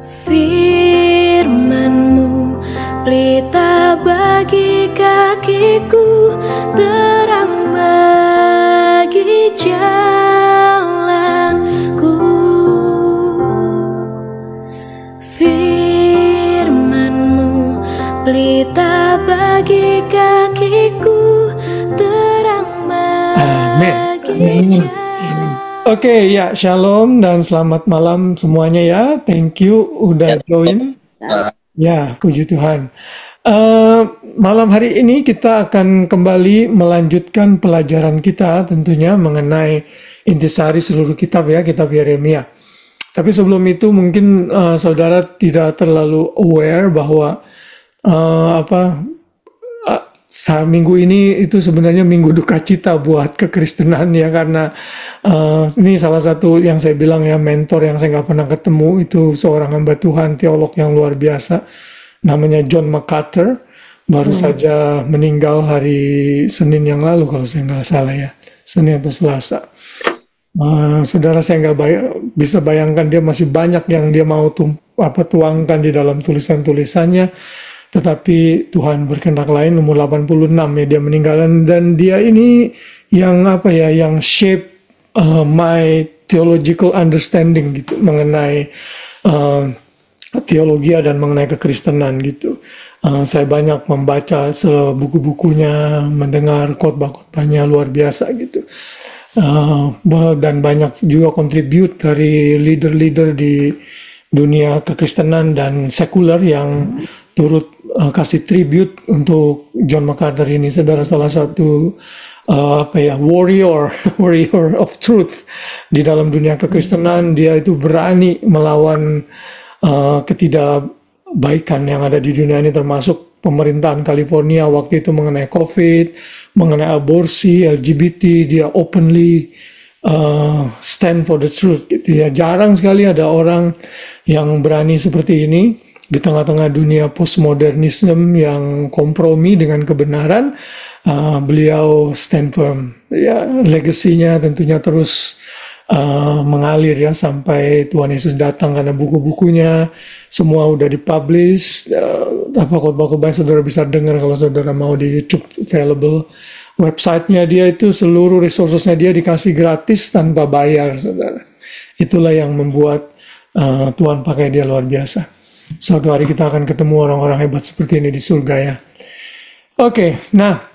Firman-Mu pelita bagi kakiku, terang bagi jalanku. Firman-Mu pelita bagi kakiku, terang bagi jalanku. Oke, ya, shalom dan selamat malam semuanya ya. Thank you udah join. Ya, puji Tuhan. Malam hari ini kita akan kembali melanjutkan pelajaran kita tentunya mengenai intisari seluruh kitab ya, kitab Yeremia. Tapi sebelum itu mungkin saudara tidak terlalu aware bahwa minggu ini itu sebenarnya minggu duka cita buat kekristenan ya, karena ini salah satu yang saya bilang ya, mentor yang saya nggak pernah ketemu itu seorang hamba Tuhan, teolog yang luar biasa, namanya John MacArthur, baru saja meninggal hari Senin yang lalu kalau saya nggak salah ya, Senin atau Selasa. Saudara, saya nggak bisa bayangkan dia masih banyak yang dia mau tuangkan di dalam tulisan-tulisannya. Tetapi Tuhan berkehendak lain, umur 86 ya dia meninggal, dan dia ini yang yang shape my theological understanding gitu mengenai teologi dan mengenai kekristenan gitu. Saya banyak membaca buku-bukunya, mendengar khotbah-khotbahnya luar biasa gitu. Dan banyak juga contribute dari leader-leader di dunia kekristenan dan sekuler yang turut kasih tribute untuk John MacArthur ini. Saudara, salah satu warrior of truth di dalam dunia kekristenan. Dia itu berani melawan ketidakbaikan yang ada di dunia ini, termasuk pemerintahan California waktu itu mengenai COVID, mengenai aborsi, LGBT. Dia openly stand for the truth gitu ya. Jarang sekali ada orang yang berani seperti ini di tengah-tengah dunia postmodernisme yang kompromi dengan kebenaran. Beliau stand firm ya. Legasinya tentunya terus mengalir ya sampai Tuhan Yesus datang, karena buku-bukunya semua udah dipublish. Khotbah-khotbah saudara bisa dengar kalau saudara mau di YouTube, available. Websitenya dia itu seluruh resourcesnya dia dikasih gratis tanpa bayar, saudara. Itulah yang membuat Tuhan pakai dia luar biasa. Suatu hari kita akan ketemu orang-orang hebat seperti ini di surga ya. Oke, nah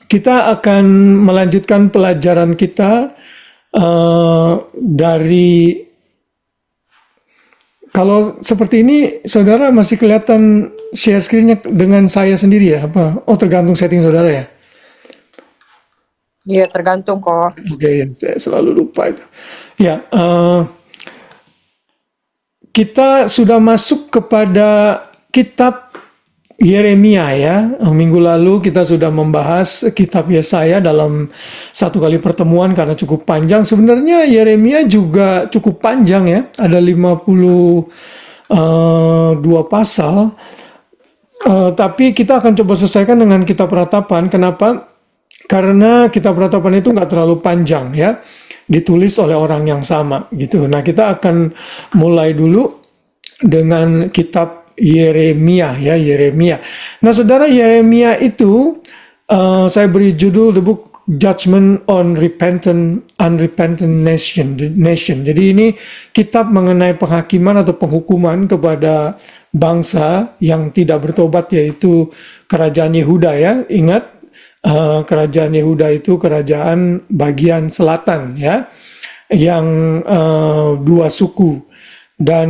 kita akan melanjutkan pelajaran kita dari, kalau seperti ini saudara masih kelihatan share screen-nya dengan saya sendiri ya? Tergantung setting saudara ya? Iya, tergantung kok. Oke, ya, saya selalu lupa itu. Ya, kita sudah masuk kepada kitab Yeremia ya. Minggu lalu kita sudah membahas kitab Yesaya dalam satu kali pertemuan karena cukup panjang. Sebenarnya Yeremia juga cukup panjang ya. Ada 52 pasal. Tapi kita akan coba selesaikan dengan kitab Ratapan. Kenapa? Karena kitab Ratapan itu nggak terlalu panjang ya, ditulis oleh orang yang sama gitu. Nah, kita akan mulai dulu dengan kitab Yeremia ya, Yeremia. Nah, saudara, Yeremia itu saya beri judul The Book Judgment on Unrepentant Nation. Jadi ini kitab mengenai penghakiman atau penghukuman kepada bangsa yang tidak bertobat, yaitu kerajaan Yehuda ya. Ingat, kerajaan Yehuda itu kerajaan bagian selatan ya, yang 2 suku, dan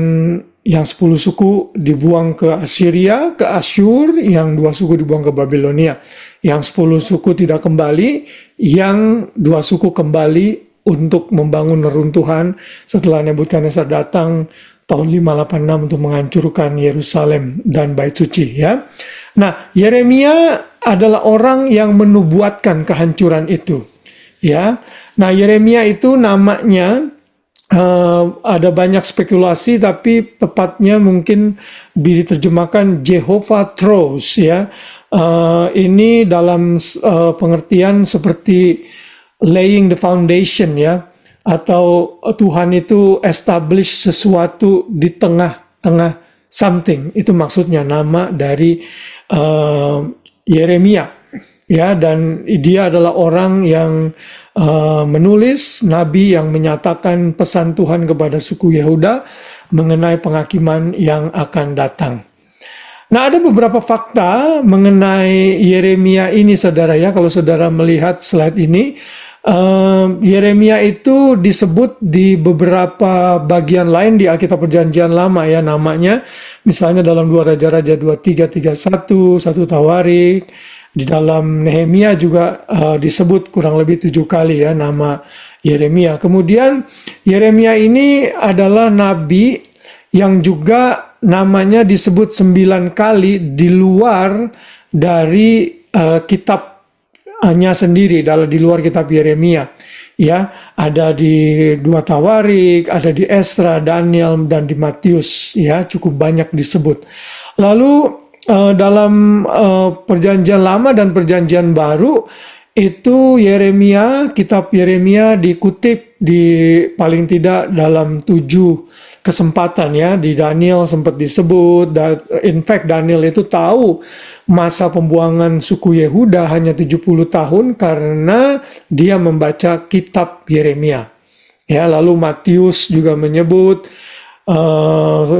yang 10 suku dibuang ke Assyria, ke Asyur, yang 2 suku dibuang ke Babilonia, yang 10 suku tidak kembali, yang 2 suku kembali untuk membangun reruntuhan setelah Nebukadnezar datang tahun 586 untuk menghancurkan Yerusalem dan Bait Suci ya. Nah, Yeremia adalah orang yang menubuatkan kehancuran itu ya. Nah, Yeremia itu namanya ada banyak spekulasi, tapi tepatnya mungkin diterjemahkan Jehovah Throws ya. Ini dalam pengertian seperti laying the foundation ya, atau Tuhan itu establish sesuatu di tengah tengah something. Itu maksudnya nama dari Yeremia. Ya, dan dia adalah orang yang menulis, nabi yang menyatakan pesan Tuhan kepada suku Yehuda mengenai penghakiman yang akan datang. Nah, ada beberapa fakta mengenai Yeremia ini, saudara ya. Kalau saudara melihat slide ini, Yeremia itu disebut di beberapa bagian lain di Alkitab Perjanjian Lama ya namanya. Misalnya dalam 2 Raja-Raja 23:31, 1 Tawarik. Di dalam Nehemia juga disebut kurang lebih 7 kali ya nama Yeremia. Kemudian Yeremia ini adalah nabi yang juga namanya disebut 9 kali di luar dari kitabnya sendiri, di luar kitab Yeremia. Ya, ada di 2 Tawarik, ada di Esra, Daniel, dan di Matius. Ya, cukup banyak disebut. Lalu dalam Perjanjian Lama dan Perjanjian Baru itu Yeremia, kitab Yeremia dikutip di paling tidak dalam 7 kesempatan ya. Di Daniel sempat disebut, in fact Daniel itu tahu masa pembuangan suku Yehuda hanya 70 tahun karena dia membaca kitab Yeremia. Ya, lalu Matius juga menyebut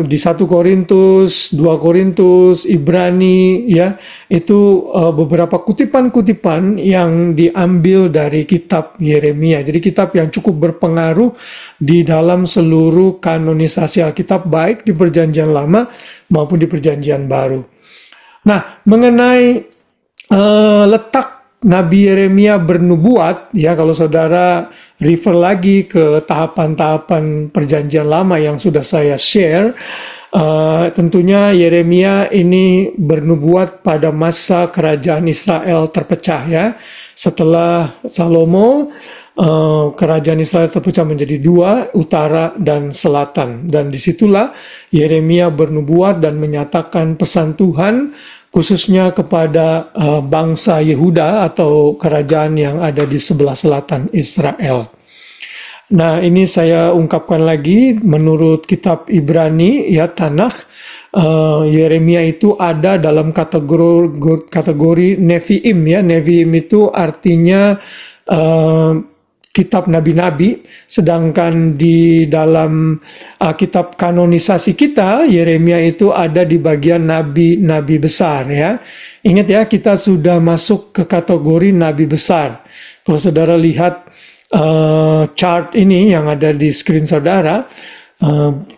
di 1 Korintus, 2 Korintus, Ibrani, ya, itu beberapa kutipan-kutipan yang diambil dari kitab Yeremia. Jadi kitab yang cukup berpengaruh di dalam seluruh kanonisasi Alkitab, baik di Perjanjian Lama maupun di Perjanjian Baru. Nah, mengenai letak Nabi Yeremia bernubuat, ya kalau saudara refer lagi ke tahapan-tahapan Perjanjian Lama yang sudah saya share, tentunya Yeremia ini bernubuat pada masa kerajaan Israel terpecah ya. Setelah Salomo, kerajaan Israel terpecah menjadi 2, utara dan selatan. Dan disitulah Yeremia bernubuat dan menyatakan pesan Tuhan khususnya kepada bangsa Yehuda atau kerajaan yang ada di sebelah selatan Israel. Nah, ini saya ungkapkan lagi menurut kitab Ibrani ya Tanakh, Yeremia itu ada dalam kategori Nevi'im ya. Nevi'im itu artinya kitab nabi-nabi, sedangkan di dalam kitab kanonisasi kita, Yeremia itu ada di bagian nabi-nabi besar ya. Ingat ya, kita sudah masuk ke kategori nabi besar. Kalau saudara lihat chart ini yang ada di screen saudara,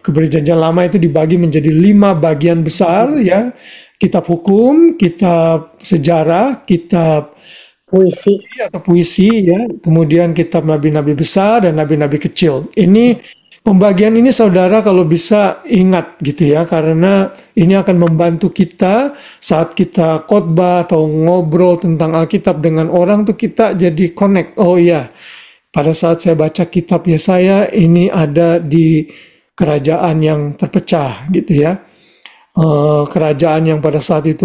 Perjanjian Lama itu dibagi menjadi 5 bagian besar ya. Kitab hukum, kitab sejarah, kitab puisi atau puisi ya, kemudian kitab nabi-nabi besar dan nabi-nabi kecil. Ini pembagian ini saudara kalau bisa ingat gitu ya, karena ini akan membantu kita saat kita khotbah atau ngobrol tentang Alkitab dengan orang tuh kita jadi connect. Oh iya, pada saat saya baca kitab Yesaya ini ada di kerajaan yang terpecah gitu ya. Kerajaan yang pada saat itu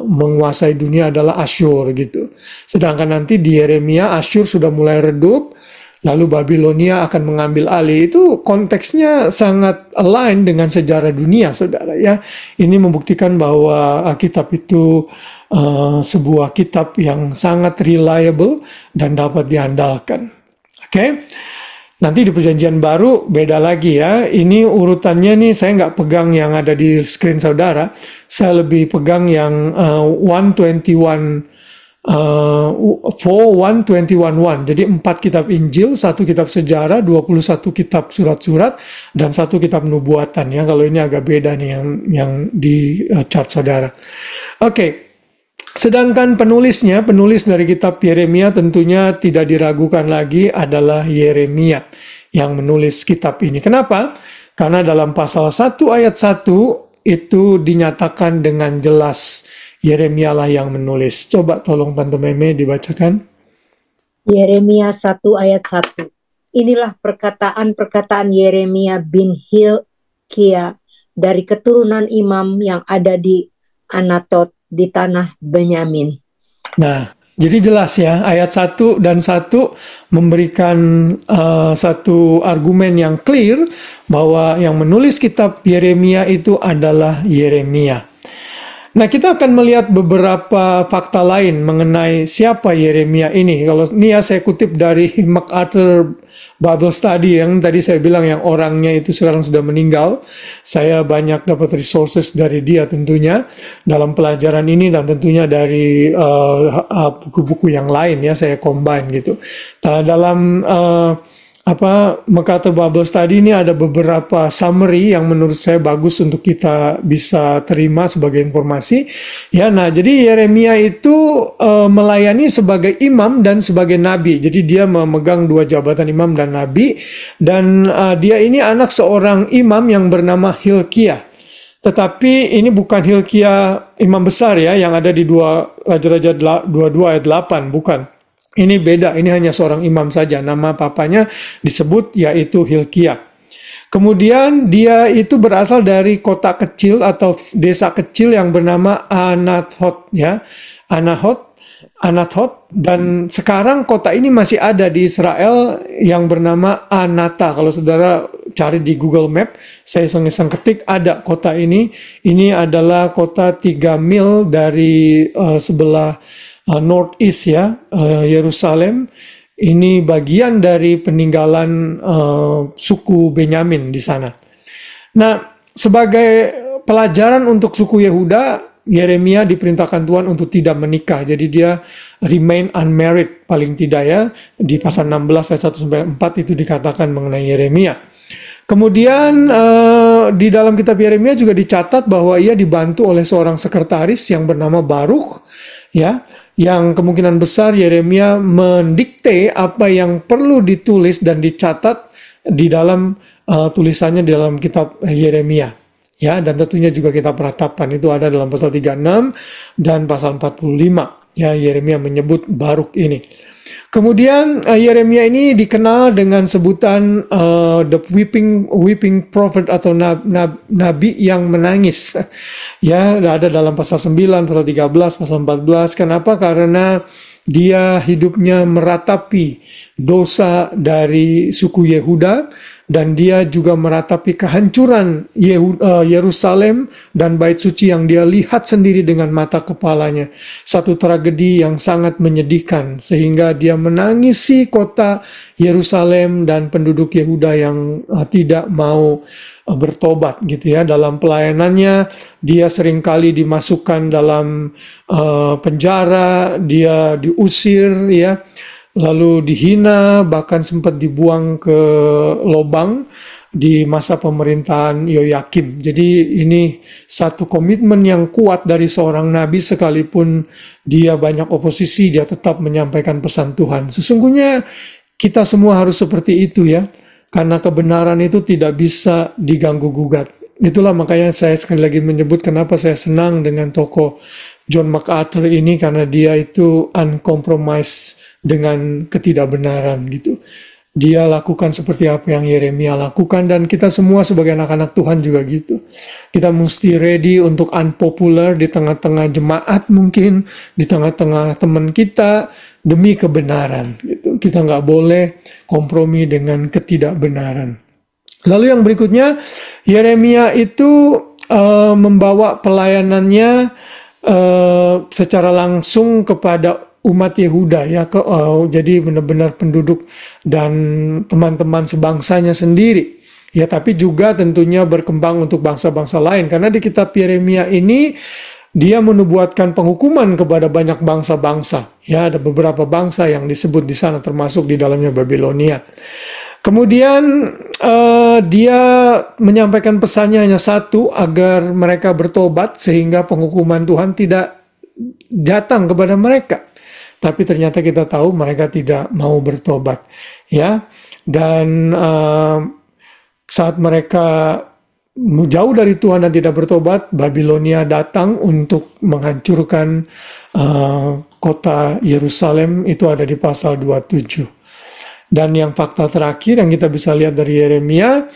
menguasai dunia adalah Asyur gitu. Sedangkan nanti di Yeremia Asyur sudah mulai redup, lalu Babilonia akan mengambil alih. Itu konteksnya sangat align dengan sejarah dunia, saudara ya. Ini membuktikan bahwa Alkitab itu sebuah kitab yang sangat reliable dan dapat diandalkan. Oke. Nanti di Perjanjian Baru beda lagi ya. Ini urutannya nih saya nggak pegang yang ada di screen saudara. Saya lebih pegang yang 121 1. Jadi 4 kitab Injil, 1 kitab sejarah, 21 kitab surat-surat, dan 1 kitab nubuatan ya. Kalau ini agak beda nih yang di chart saudara. Oke. Sedangkan penulis dari kitab Yeremia tentunya tidak diragukan lagi adalah Yeremia yang menulis kitab ini. Kenapa? Karena dalam pasal 1 ayat 1 itu dinyatakan dengan jelas Yeremia lah yang menulis. Coba tolong Tante Meme dibacakan. Yeremia 1 ayat 1. Inilah perkataan-perkataan Yeremia bin Hilkia dari keturunan imam yang ada di Anatot di tanah Benyamin. Nah, Jadi jelas ya, ayat 1 dan 1 memberikan satu argumen yang clear bahwa yang menulis kitab Yeremia itu adalah Yeremia. Nah, kita akan melihat beberapa fakta lain mengenai siapa Yeremia ini. Kalau ini ya saya kutip dari MacArthur Bible Study yang tadi saya bilang yang orangnya itu sekarang sudah meninggal. Saya banyak dapat resources dari dia tentunya dalam pelajaran ini dan tentunya dari buku-buku yang lain ya saya combine gitu. Nah, dalam MacArthur Bible Study ini ada beberapa summary yang menurut saya bagus untuk kita bisa terima sebagai informasi. Ya, nah jadi Yeremia itu melayani sebagai imam dan sebagai nabi. Jadi dia memegang dua jabatan imam dan nabi. Dan dia ini anak seorang imam yang bernama Hilkiah. Tetapi ini bukan Hilkiah imam besar ya yang ada di Raja-Raja 22 ayat 8, bukan. Ini beda, ini hanya seorang imam saja. Nama papanya disebut yaitu Hilkiah. Kemudian dia itu berasal dari kota kecil atau desa kecil yang bernama Anathot ya. Anathot, dan sekarang kota ini masih ada di Israel yang bernama Anata. Kalau saudara cari di Google Map, saya iseng-iseng ketik ada kota ini. Ini adalah kota 3 mil dari sebelah northeast ya, Yerusalem. Ini bagian dari peninggalan suku Benyamin di sana. Nah, sebagai pelajaran untuk suku Yehuda, Yeremia diperintahkan Tuhan untuk tidak menikah. Jadi dia remain unmarried paling tidak ya. Di pasal 16 ayat 1-4 itu dikatakan mengenai Yeremia. Kemudian di dalam kitab Yeremia juga dicatat bahwa ia dibantu oleh seorang sekretaris yang bernama Baruk ya. Yang kemungkinan besar Yeremia mendikte apa yang perlu ditulis dan dicatat di dalam tulisannya di dalam kitab Yeremia. Ya, dan tentunya juga kitab Ratapan itu ada dalam pasal 36 dan pasal 45. Ya, Yeremia menyebut Baruk ini. Kemudian Yeremia ini dikenal dengan sebutan the weeping prophet atau nabi yang menangis. Ya, ada dalam pasal 9, pasal 13, pasal 14. Kenapa? Karena dia hidupnya meratapi dosa dari suku Yehuda dan dia juga meratapi kehancuran Yerusalem dan bait suci yang dia lihat sendiri dengan mata kepalanya. Satu tragedi yang sangat menyedihkan sehingga dia menangisi kota Yerusalem dan penduduk Yehuda yang tidak mau bertobat gitu ya. Dalam pelayanannya dia seringkali dimasukkan dalam penjara, dia diusir ya, lalu dihina, bahkan sempat dibuang ke lobang di masa pemerintahan Yoyakim. Jadi ini satu komitmen yang kuat dari seorang nabi, sekalipun dia banyak oposisi, dia tetap menyampaikan pesan Tuhan. Sesungguhnya kita semua harus seperti itu ya, karena kebenaran itu tidak bisa diganggu gugat. Itulah makanya saya sekali lagi menyebut kenapa saya senang dengan tokoh John MacArthur ini, karena dia itu uncompromised dengan ketidakbenaran gitu. Dia lakukan seperti apa yang Yeremia lakukan, dan kita semua sebagai anak-anak Tuhan juga gitu. Kita mesti ready untuk unpopular di tengah-tengah jemaat, mungkin di tengah-tengah teman kita, demi kebenaran gitu. Kita nggak boleh kompromi dengan ketidakbenaran. Lalu yang berikutnya, Yeremia itu membawa pelayanannya secara langsung kepada umat Yehuda ya, jadi benar-benar penduduk dan teman-teman sebangsanya sendiri ya, tapi juga tentunya berkembang untuk bangsa-bangsa lain, karena di kitab Yeremia ini dia menubuatkan penghukuman kepada banyak bangsa-bangsa ya. Ada beberapa bangsa yang disebut di sana, termasuk di dalamnya Babilonia. Kemudian dia menyampaikan pesannya hanya satu, agar mereka bertobat sehingga penghukuman Tuhan tidak datang kepada mereka. Tapi ternyata kita tahu mereka tidak mau bertobat ya. Dan saat mereka jauh dari Tuhan dan tidak bertobat, Babilonia datang untuk menghancurkan kota Yerusalem. Itu ada di pasal 27. Dan yang fakta terakhir yang kita bisa lihat dari Yeremia,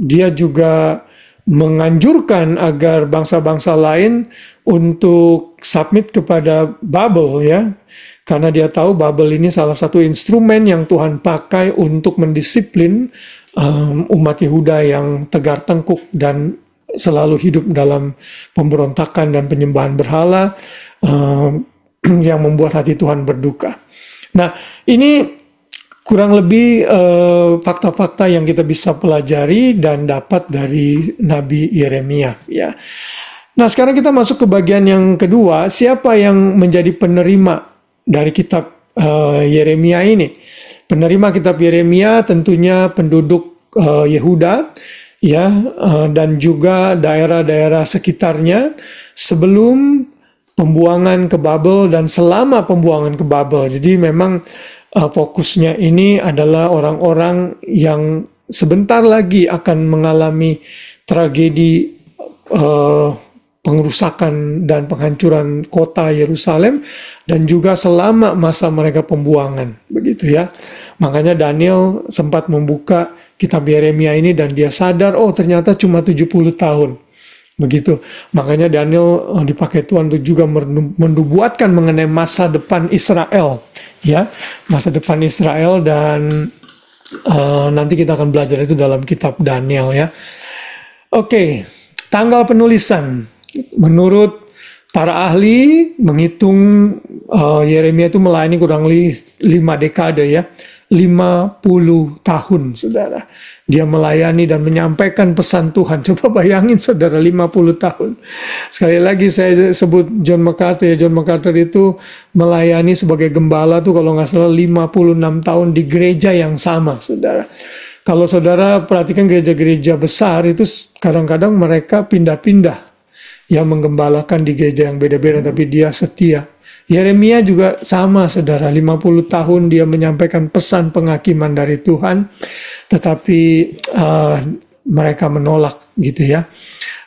dia juga menganjurkan agar bangsa-bangsa lain untuk submit kepada Babel, ya, karena dia tahu Babel ini salah satu instrumen yang Tuhan pakai untuk mendisiplin umat Yehuda yang tegar tengkuk dan selalu hidup dalam pemberontakan dan penyembahan berhala, yang membuat hati Tuhan berduka. Nah, ini kurang lebih fakta-fakta yang kita bisa pelajari dan dapat dari Nabi Yeremia, ya. Nah, sekarang kita masuk ke bagian yang kedua, siapa yang menjadi penerima dari kitab Yeremia ini? Penerima kitab Yeremia tentunya penduduk Yehuda, ya, dan juga daerah-daerah sekitarnya sebelum pembuangan ke Babel dan selama pembuangan ke Babel. Jadi memang fokusnya ini adalah orang-orang yang sebentar lagi akan mengalami tragedi pengerusakan dan penghancuran kota Yerusalem, dan juga selama masa mereka pembuangan, begitu ya. Makanya Daniel sempat membuka kitab Yeremia ini dan dia sadar, oh ternyata cuma 70 tahun. Begitu. Makanya Daniel dipakai Tuhan untuk juga menubuatkan mengenai masa depan Israel, ya, masa depan Israel, dan nanti kita akan belajar itu dalam kitab Daniel, ya. Oke, tanggal penulisan. Menurut para ahli menghitung Yeremia itu melayani kurang lebih 5 dekade, ya. 50 tahun, saudara. Dia melayani dan menyampaikan pesan Tuhan. Coba bayangin, saudara, 50 tahun. Sekali lagi saya sebut John MacArthur, ya. John MacArthur itu melayani sebagai gembala tuh kalau nggak salah 56 tahun di gereja yang sama, saudara. Kalau saudara perhatikan gereja-gereja besar itu kadang-kadang mereka pindah-pindah, yang menggembalakan di gereja yang beda-beda, tapi dia setia. Yeremia juga sama, saudara, 50 tahun dia menyampaikan pesan penghakiman dari Tuhan, tetapi mereka menolak, gitu ya.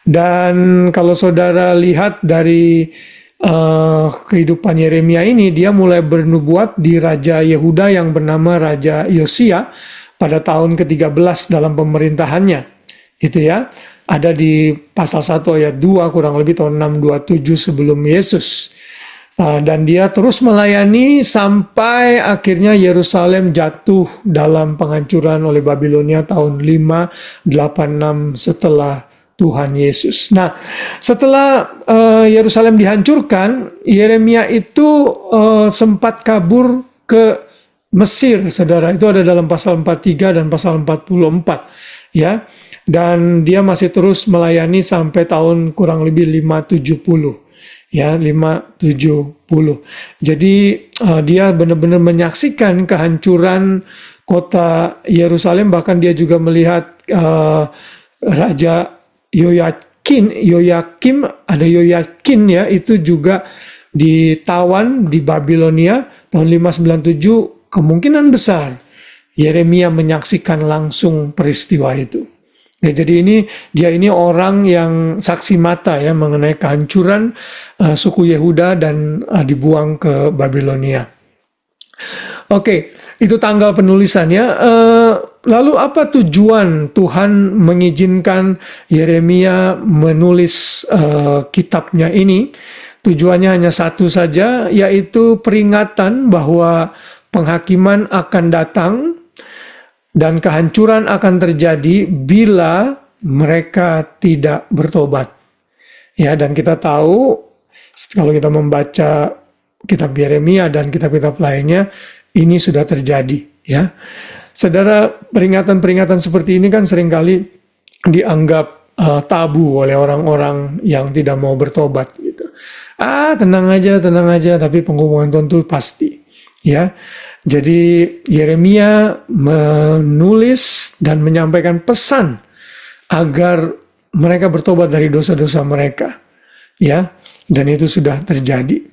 Dan kalau saudara lihat dari kehidupan Yeremia ini, dia mulai bernubuat di Raja Yehuda yang bernama Raja Yosia pada tahun ke-13 dalam pemerintahannya, itu ya. Ada di pasal 1 ayat 2 kurang lebih tahun 627 sebelum Yesus. Dan dia terus melayani sampai akhirnya Yerusalem jatuh dalam penghancuran oleh Babilonia tahun 586 setelah Tuhan Yesus. Nah, setelah Yerusalem dihancurkan, Yeremia itu sempat kabur ke Mesir, saudara. Itu ada dalam pasal 43 dan pasal 44, ya. Dan dia masih terus melayani sampai tahun kurang lebih 570, ya, 570. Jadi dia benar-benar menyaksikan kehancuran kota Yerusalem. Bahkan dia juga melihat Raja Yoyakim, ada Yoyakin, ya, itu juga ditawan di Babilonia tahun 597. Kemungkinan besar Yeremia menyaksikan langsung peristiwa itu. Ya, jadi dia ini orang yang saksi mata, ya, mengenai kehancuran suku Yehuda dan dibuang ke Babilonia. Oke, itu tanggal penulisannya. Lalu apa tujuan Tuhan mengizinkan Yeremia menulis kitabnya ini? Tujuannya hanya satu saja, yaitu peringatan bahwa penghakiman akan datang dan kehancuran akan terjadi bila mereka tidak bertobat. Ya, dan kita tahu kalau kita membaca kitab Yeremia dan kitab-kitab lainnya, ini sudah terjadi, ya. Saudara, peringatan-peringatan seperti ini kan seringkali dianggap tabu oleh orang-orang yang tidak mau bertobat, gitu. Tenang aja, tapi penghukuman Tuhan itu pasti, ya. Jadi Yeremia menulis dan menyampaikan pesan agar mereka bertobat dari dosa-dosa mereka, ya, dan itu sudah terjadi.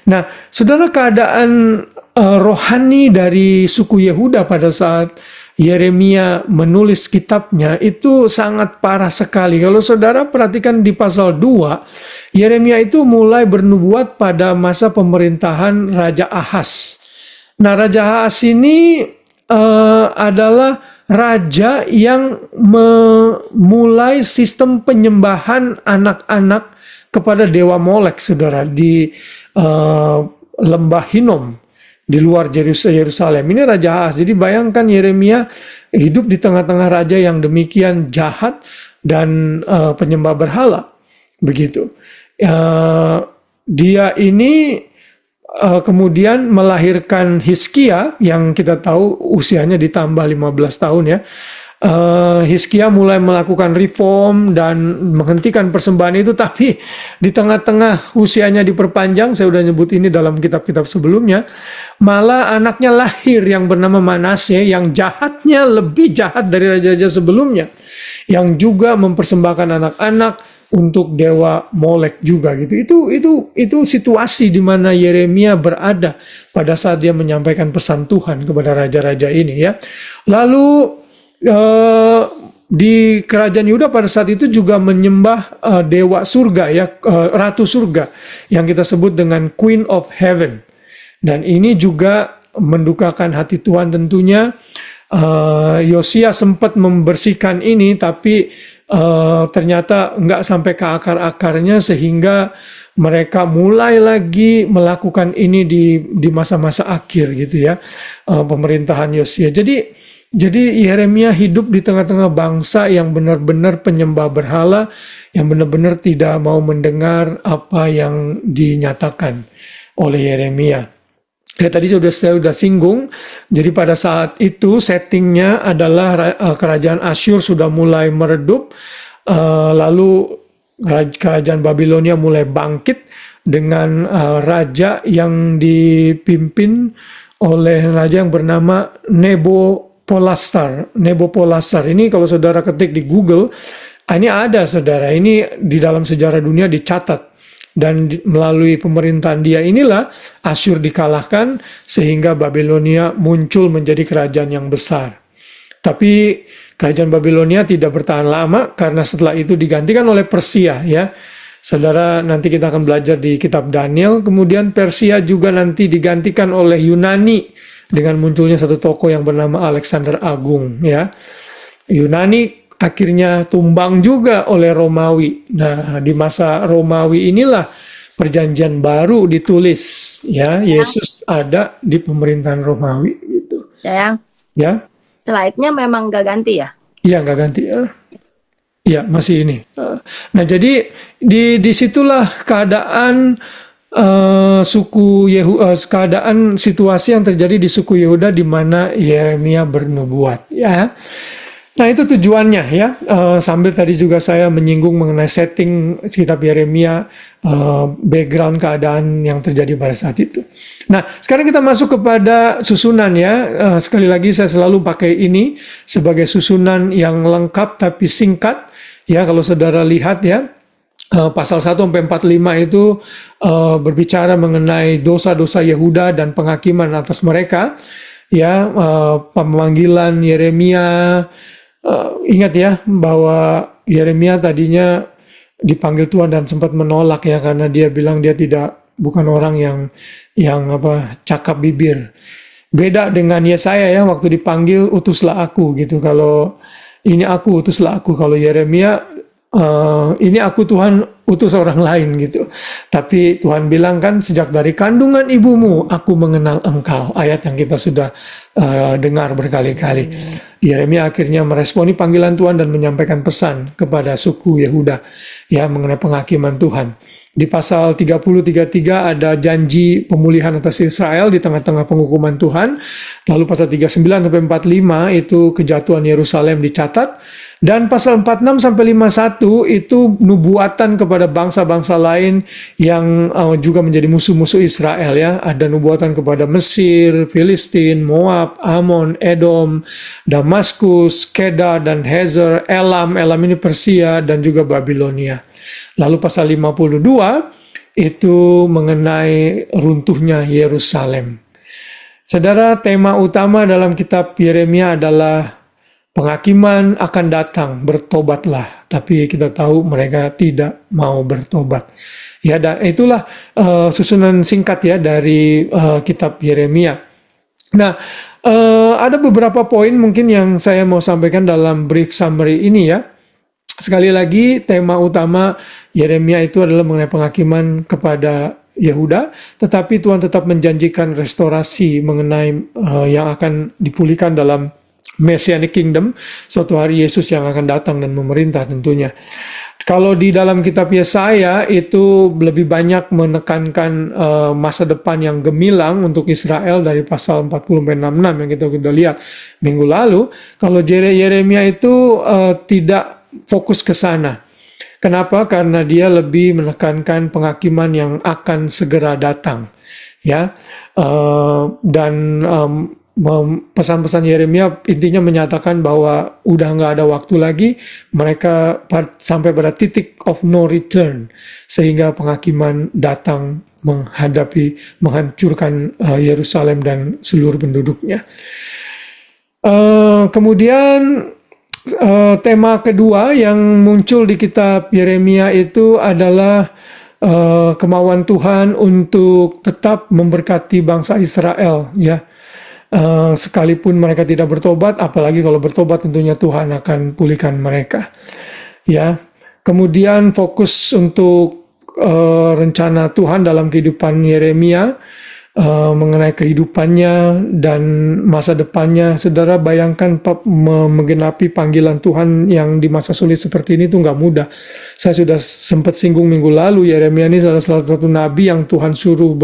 Nah, saudara, keadaan rohani dari suku Yehuda pada saat Yeremia menulis kitabnya itu sangat parah sekali. Kalau saudara perhatikan di pasal 2, Yeremia itu mulai bernubuat pada masa pemerintahan Raja Ahaz. Nah, Raja Ahaz ini adalah raja yang memulai sistem penyembahan anak-anak kepada dewa Molek, saudara, di lembah Hinnom di luar Yerusalem. Ini Raja Ahaz. Jadi bayangkan Yeremia hidup di tengah-tengah raja yang demikian jahat dan penyembah berhala. Begitu. Dia ini kemudian melahirkan Hizkia yang kita tahu usianya ditambah 15 tahun ya. Hizkia mulai melakukan reform dan menghentikan persembahan itu, tapi di tengah-tengah usianya diperpanjang, saya sudah nyebut ini dalam kitab-kitab sebelumnya, malah anaknya lahir yang bernama Manasye yang jahatnya lebih jahat dari raja-raja sebelumnya, yang juga mempersembahkan anak-anak untuk dewa Molek juga gitu. Itu situasi di mana Yeremia berada pada saat dia menyampaikan pesan Tuhan kepada raja-raja ini ya. Lalu di kerajaan Yehuda pada saat itu juga menyembah dewa surga ya, ratu surga yang kita sebut dengan Queen of Heaven. Dan ini juga mendukakan hati Tuhan tentunya. Yosia sempat membersihkan ini, tapi ternyata nggak sampai ke akar-akarnya, sehingga mereka mulai lagi melakukan ini di masa-masa akhir gitu ya, pemerintahan Yosia. Jadi Yeremia hidup di tengah-tengah bangsa yang benar-benar penyembah berhala, yang benar-benar tidak mau mendengar apa yang dinyatakan oleh Yeremia. Ya, tadi saya sudah singgung. Jadi pada saat itu settingnya adalah kerajaan Asyur sudah mulai meredup, lalu kerajaan Babilonia mulai bangkit dengan raja yang dipimpin oleh raja yang bernama Nabopolassar. Ini kalau saudara ketik di Google, ini ada saudara, ini di dalam sejarah dunia dicatat. Dan melalui pemerintahan dia inilah Asyur dikalahkan sehingga Babilonia muncul menjadi kerajaan yang besar. Tapi kerajaan Babilonia tidak bertahan lama karena setelah itu digantikan oleh Persia ya. Saudara, nanti kita akan belajar di kitab Daniel. Kemudian Persia juga nanti digantikan oleh Yunani dengan munculnya satu tokoh yang bernama Alexander Agung ya. Yunani akhirnya tumbang juga oleh Romawi. Nah, di masa Romawi inilah perjanjian baru ditulis ya. Yesus ada di pemerintahan Romawi gitu. Sayang. Ya. Slide-nya memang nggak ganti ya? Iya, nggak ganti ya. Iya, masih ini. Nah, jadi disitulah keadaan keadaan situasi yang terjadi di suku Yehuda di mana Yeremia bernubuat ya. Nah, itu tujuannya ya. Sambil tadi juga saya menyinggung mengenai setting kitab Yeremia, background keadaan yang terjadi pada saat itu. Nah, sekarang kita masuk kepada susunan ya. Sekali lagi saya selalu pakai ini sebagai susunan yang lengkap tapi singkat. Ya, kalau saudara lihat ya, pasal 1 sampai 45 itu berbicara mengenai dosa-dosa Yehuda dan penghakiman atas mereka. Ya, pemanggilan Yeremia. Ingat ya bahwa Yeremia tadinya dipanggil Tuhan dan sempat menolak ya, karena dia bilang dia bukan orang yang cakap bibir. Beda dengan Yesaya ya, waktu dipanggil utuslah aku gitu. Kalau ini aku, utuslah aku. Kalau Yeremia ini aku Tuhan, utus orang lain gitu. Tapi Tuhan bilang kan, sejak dari kandungan ibumu aku mengenal engkau. Ayat yang kita sudah dengar berkali-kali. Yeremia akhirnya meresponi panggilan Tuhan dan menyampaikan pesan kepada suku Yehuda ya mengenai penghakiman Tuhan. Di pasal 30-33 ada janji pemulihan atas Israel di tengah-tengah penghukuman Tuhan. Lalu pasal 39-45 itu kejatuhan Yerusalem dicatat. Dan pasal 46-51 itu nubuatan kepada bangsa-bangsa lain yang juga menjadi musuh-musuh Israel ya. Ada nubuatan kepada Mesir, Filistin, Moab, Amon, Edom, Damaskus, Kedar dan Hazer, Elam ini Persia dan juga Babilonia. Lalu pasal 52 itu mengenai runtuhnya Yerusalem. Saudara, tema utama dalam kitab Yeremia adalah penghakiman akan datang, bertobatlah. Tapi kita tahu mereka tidak mau bertobat. Ya, dan itulah susunan singkat ya dari kitab Yeremia. Nah, Ada beberapa poin mungkin yang saya mau sampaikan dalam brief summary ini ya. Sekali lagi, tema utama Yeremia itu adalah mengenai penghakiman kepada Yehuda, tetapi Tuhan tetap menjanjikan restorasi mengenai yang akan dipulihkan dalam Messianic Kingdom, suatu hari Yesus yang akan datang dan memerintah tentunya. Kalau di dalam kitab Yesaya itu lebih banyak menekankan masa depan yang gemilang untuk Israel dari pasal 40-66 yang kita sudah lihat minggu lalu. Kalau Yeremia itu tidak fokus ke sana. Kenapa? Karena dia lebih menekankan penghakiman yang akan segera datang, ya. Dan pesan-pesan Yeremia intinya menyatakan bahwa udah nggak ada waktu lagi, mereka sampai pada titik of no return, sehingga penghakiman datang menghancurkan Yerusalem dan seluruh penduduknya. Kemudian tema kedua yang muncul di kitab Yeremia itu adalah kemauan Tuhan untuk tetap memberkati bangsa Israel, ya. Sekalipun mereka tidak bertobat, apalagi kalau bertobat tentunya Tuhan akan pulihkan mereka, ya. Kemudian fokus untuk rencana Tuhan dalam kehidupan Yeremia, mengenai kehidupannya dan masa depannya. Saudara bayangkan menggenapi panggilan Tuhan yang di masa sulit seperti ini itu nggak mudah. Saya sudah sempat singgung minggu lalu, Yeremia ini salah satu nabi yang Tuhan suruh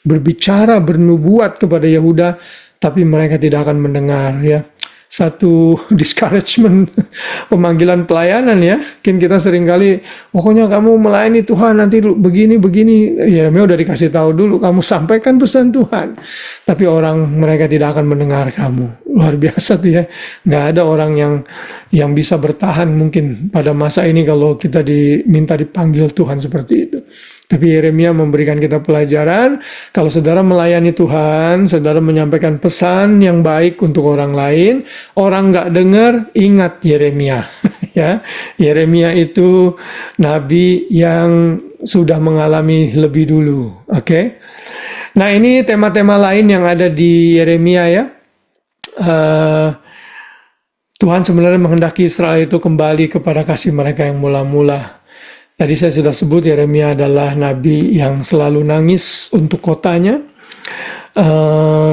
berbicara, bernubuat kepada Yehuda, tapi mereka tidak akan mendengar, ya. Satu discouragement pemanggilan pelayanan, ya. Mungkin kita seringkali, pokoknya kamu melayani Tuhan nanti begini. Ya, memang udah dikasih tahu dulu, kamu sampaikan pesan Tuhan. Tapi mereka tidak akan mendengar kamu. Luar biasa tuh, ya. Nggak ada orang yang bisa bertahan mungkin pada masa ini kalau kita diminta dipanggil Tuhan seperti itu. Tapi Yeremia memberikan kita pelajaran, kalau saudara melayani Tuhan, saudara menyampaikan pesan yang baik untuk orang lain, orang nggak dengar, ingat Yeremia. Ya, Yeremia itu nabi yang sudah mengalami lebih dulu. Oke. Nah, ini tema-tema lain yang ada di Yeremia, ya. Tuhan sebenarnya menghendaki Israel itu kembali kepada kasih mereka yang mula-mula. Tadi saya sudah sebut Yeremia adalah nabi yang selalu nangis untuk kotanya.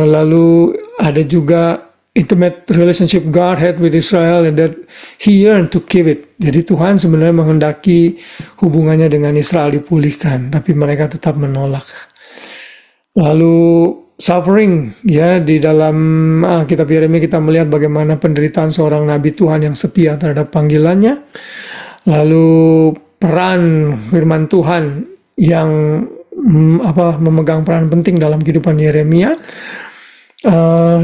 Lalu ada juga intimate relationship God had with Israel and that he yearned to keep it. Jadi Tuhan sebenarnya menghendaki hubungannya dengan Israel dipulihkan, tapi mereka tetap menolak. Lalu suffering, ya, di dalam kitab Yeremia kita melihat bagaimana penderitaan seorang nabi Tuhan yang setia terhadap panggilannya. Lalu peran firman Tuhan yang memegang peran penting dalam kehidupan Yeremia.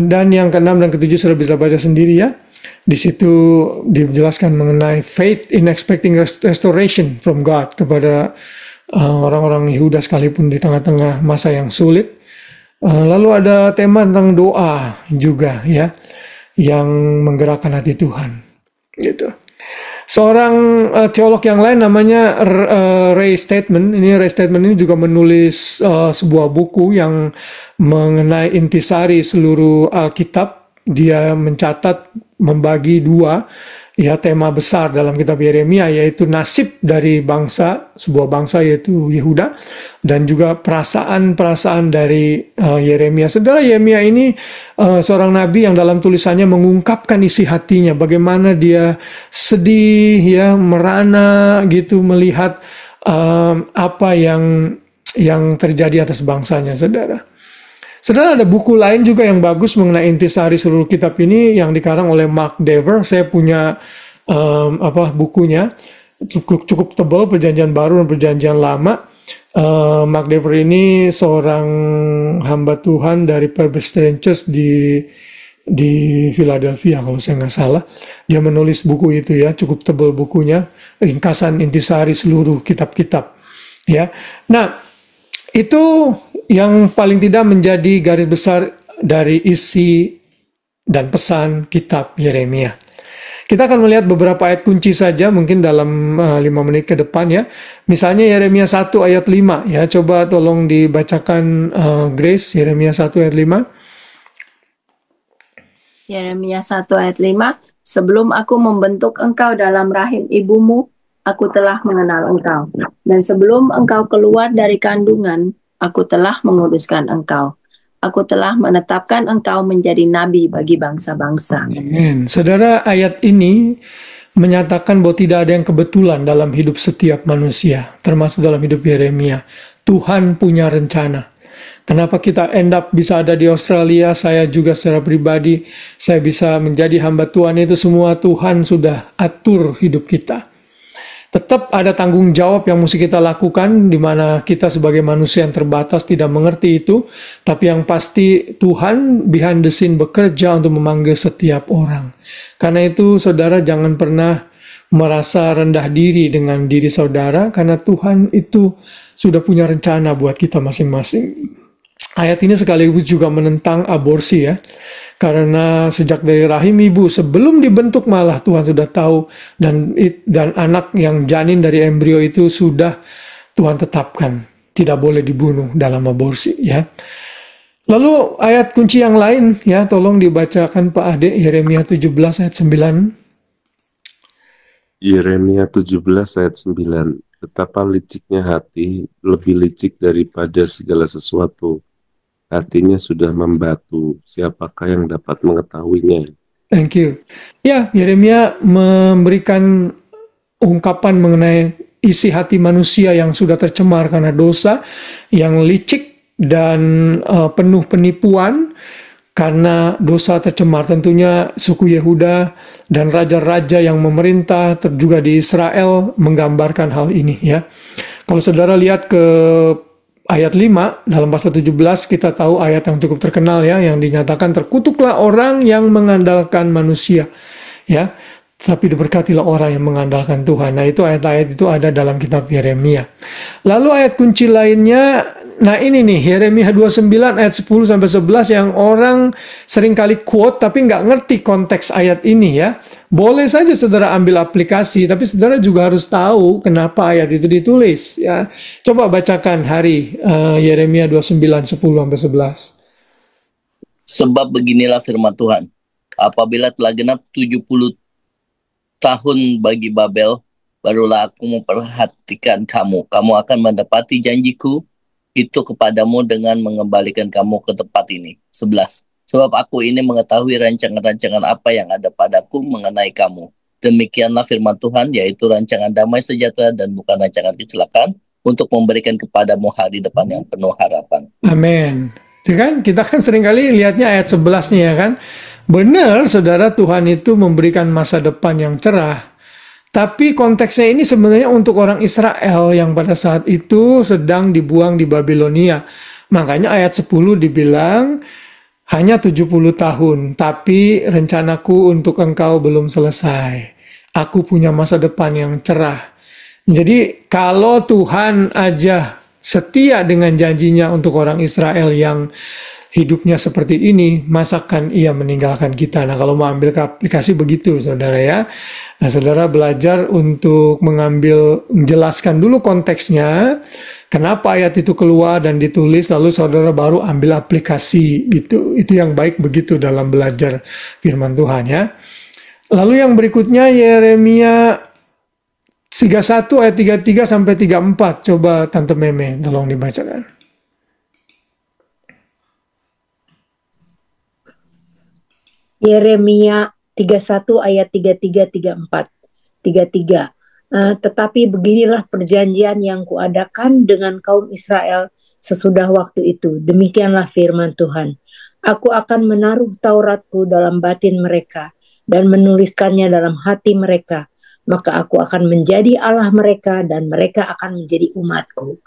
Dan yang ke-6 dan ke-7 sudah bisa baca sendiri, ya. Di situ dijelaskan mengenai faith in expecting restoration from God kepada orang-orang Yehuda sekalipun di tengah-tengah masa yang sulit. Lalu ada tema tentang doa juga, ya, yang menggerakkan hati Tuhan, gitu. Seorang teolog yang lain namanya Ray Stedman. Ray Stedman ini juga menulis sebuah buku yang mengenai intisari seluruh Alkitab. Dia mencatat, membagi dua, ya, tema besar dalam kitab Yeremia, yaitu nasib dari sebuah bangsa yaitu Yehuda, dan juga perasaan-perasaan dari Yeremia. Saudara, Yeremia ini seorang nabi yang dalam tulisannya mengungkapkan isi hatinya, bagaimana dia sedih, ya, merana gitu melihat apa yang terjadi atas bangsanya, saudara. Saudara, ada buku lain juga yang bagus mengenai intisari seluruh kitab ini yang dikarang oleh Mark Dever. Saya punya bukunya, cukup tebal, Perjanjian Baru dan Perjanjian Lama. Mark Dever ini seorang hamba Tuhan dari Presbyterian Church di Philadelphia kalau saya nggak salah. Dia menulis buku itu, ya, cukup tebal bukunya, ringkasan intisari seluruh kitab-kitab, ya. Nah, itu yang paling tidak menjadi garis besar dari isi dan pesan kitab Yeremia. Kita akan melihat beberapa ayat kunci saja mungkin dalam 5 menit ke depan, ya. Misalnya Yeremia 1 ayat 5, ya. Coba tolong dibacakan Grace, Yeremia 1 ayat 5. Yeremia 1 ayat 5, sebelum aku membentuk engkau dalam rahim ibumu, aku telah mengenal engkau. Dan sebelum engkau keluar dari kandungan, aku telah menguduskan engkau. Aku telah menetapkan engkau menjadi nabi bagi bangsa-bangsa. Amin. Saudara, ayat ini menyatakan bahwa tidak ada yang kebetulan dalam hidup setiap manusia, termasuk dalam hidup Yeremia. Tuhan punya rencana. Kenapa kita end up bisa ada di Australia, saya juga secara pribadi, saya bisa menjadi hamba Tuhan, itu semua Tuhan sudah atur hidup kita. Tetap ada tanggung jawab yang mesti kita lakukan, di mana kita sebagai manusia yang terbatas tidak mengerti itu, tapi yang pasti Tuhan behind the scene bekerja untuk memanggil setiap orang. Karena itu saudara jangan pernah merasa rendah diri dengan diri saudara, karena Tuhan itu sudah punya rencana buat kita masing-masing. Ayat ini sekaligus juga menentang aborsi ya. Karena sejak dari rahim ibu sebelum dibentuk malah Tuhan sudah tahu, dan anak yang janin dari embrio itu sudah Tuhan tetapkan tidak boleh dibunuh dalam aborsi ya. Lalu ayat kunci yang lain ya, tolong dibacakan Pak Ade, Yeremia 17 ayat 9. Yeremia 17 ayat 9. Betapa liciknya hati, lebih licik daripada segala sesuatu. Hatinya sudah membatu, siapakah yang dapat mengetahuinya? Thank you. Ya, Yeremia memberikan ungkapan mengenai isi hati manusia yang sudah tercemar karena dosa, yang licik dan penuh penipuan. Karena dosa tercemar, tentunya suku Yehuda dan raja-raja yang memerintah juga di Israel menggambarkan hal ini ya. Kalau saudara lihat ke ayat 5 dalam pasal 17, kita tahu ayat yang cukup terkenal ya, yang dinyatakan terkutuklah orang yang mengandalkan manusia ya, tapi diberkatilah orang yang mengandalkan Tuhan. Nah, itu ayat-ayat itu ada dalam kitab Yeremia. Lalu ayat kunci lainnya, nah ini nih Yeremia 29 ayat 10 sampai 11 yang orang seringkali quote tapi nggak ngerti konteks ayat ini ya. Boleh saja saudara ambil aplikasi, tapi saudara juga harus tahu kenapa ayat itu ditulis ya. Coba bacakan Hari, Yeremia 29 10 sampai 11. Sebab beginilah firman Tuhan, apabila telah genap 70 tahun bagi Babel, barulah aku memperhatikan kamu. Kamu akan mendapati janjiku itu kepadamu dengan mengembalikan kamu ke tempat ini. 11. Sebab aku ini mengetahui rancangan-rancangan apa yang ada padaku mengenai kamu. Demikianlah firman Tuhan, yaitu rancangan damai sejahtera dan bukan rancangan kecelakaan, untuk memberikan kepadamu hari depan yang penuh harapan. Amin. Kan kita kan seringkali lihatnya ayat 11-nya ya kan. Benar saudara, Tuhan itu memberikan masa depan yang cerah. Tapi konteksnya ini sebenarnya untuk orang Israel yang pada saat itu sedang dibuang di Babilonia. Makanya ayat 10 dibilang hanya 70 tahun, tapi rencanaku untuk engkau belum selesai. Aku punya masa depan yang cerah. Jadi kalau Tuhan aja setia dengan janjinya untuk orang Israel yang hidupnya seperti ini, masakan ia meninggalkan kita. Nah, kalau mau ambil ke aplikasi begitu, saudara ya. Nah, saudara belajar untuk menjelaskan dulu konteksnya, kenapa ayat itu keluar dan ditulis, lalu saudara baru ambil aplikasi gitu. Itu yang baik begitu dalam belajar firman Tuhan ya. Lalu yang berikutnya Yeremia 31 ayat 33 sampai 34. Coba Tante Meme tolong dibacakan. Yeremia 31 ayat 33 34. 33. Tetapi beginilah perjanjian yang kuadakan dengan kaum Israel sesudah waktu itu. Demikianlah firman Tuhan. Aku akan menaruh Tauratku dalam batin mereka dan menuliskannya dalam hati mereka. Maka aku akan menjadi Allah mereka dan mereka akan menjadi umatku.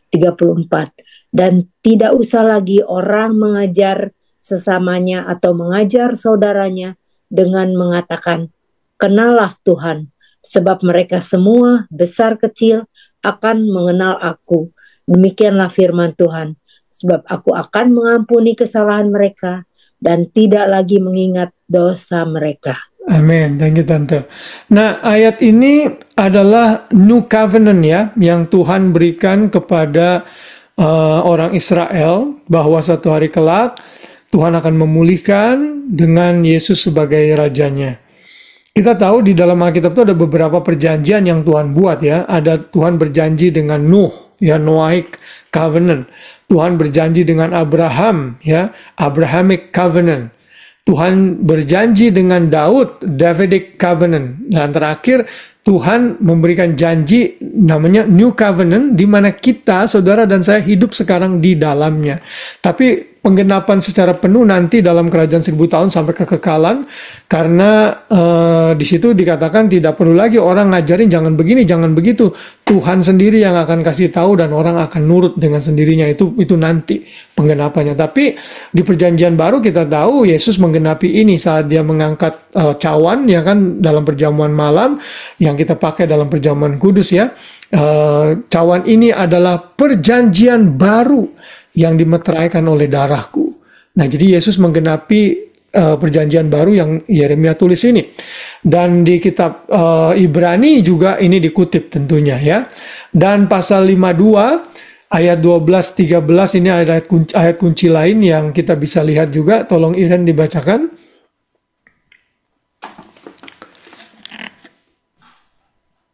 34. Dan tidak usah lagi orang mengajar sesamanya atau mengajar saudaranya dengan mengatakan, kenallah Tuhan, sebab mereka semua besar kecil akan mengenal aku. Demikianlah firman Tuhan, sebab aku akan mengampuni kesalahan mereka dan tidak lagi mengingat dosa mereka. Amin, thank you Tante. Nah, ayat ini adalah New Covenant ya, yang Tuhan berikan kepada orang Israel, bahwa satu hari kelak Tuhan akan memulihkan dengan Yesus sebagai rajanya. Kita tahu di dalam Alkitab itu ada beberapa perjanjian yang Tuhan buat ya. Ada Tuhan berjanji dengan Nuh, ya, Noahic Covenant. Tuhan berjanji dengan Abraham, ya, Abrahamic Covenant. Tuhan berjanji dengan Daud, Davidic Covenant. Dan terakhir, Tuhan memberikan janji namanya New Covenant, di mana kita, saudara dan saya, hidup sekarang di dalamnya. Tapi penggenapan secara penuh nanti dalam kerajaan 1000 tahun sampai kekekalan, karena di situ dikatakan tidak perlu lagi orang ngajarin jangan begini, jangan begitu. Tuhan sendiri yang akan kasih tahu dan orang akan nurut dengan sendirinya. Itu nanti penggenapannya. Tapi di perjanjian baru kita tahu Yesus menggenapi ini saat dia mengangkat cawan, ya kan, dalam perjamuan malam yang kita pakai dalam perjamuan kudus, ya. Cawan ini adalah perjanjian baru yang dimeteraikan oleh darahku. Nah, jadi Yesus menggenapi perjanjian baru yang Yeremia tulis ini. Dan di kitab Ibrani juga ini dikutip tentunya, ya. Dan pasal 52 ayat 12-13 ini ayat kunci lain yang kita bisa lihat juga. Tolong Iren dibacakan.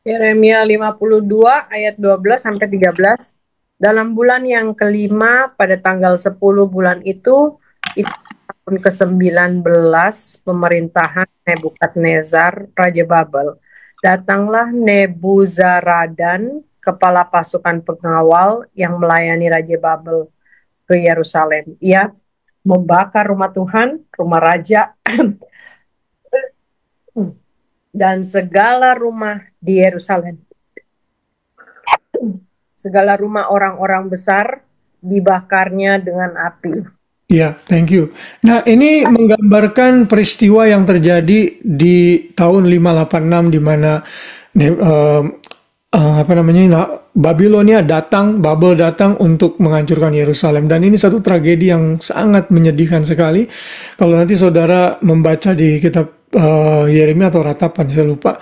Yeremia 52 ayat 12 sampai 13. Dalam bulan yang kelima pada tanggal 10 bulan itu tahun ke-19 pemerintahan Nebukadnezar Raja Babel. Datanglah Nebuzaradan, kepala pasukan pengawal yang melayani Raja Babel, ke Yerusalem. Ia membakar rumah Tuhan, rumah raja, dan segala rumah di Yerusalem. Segala rumah orang-orang besar dibakarnya dengan api. Ya, thank you. Nah, ini menggambarkan peristiwa yang terjadi di tahun 586 di mana Babel datang untuk menghancurkan Yerusalem. Dan ini satu tragedi yang sangat menyedihkan sekali. Kalau nanti saudara membaca di kitab Yeremia atau Ratapan, saya lupa.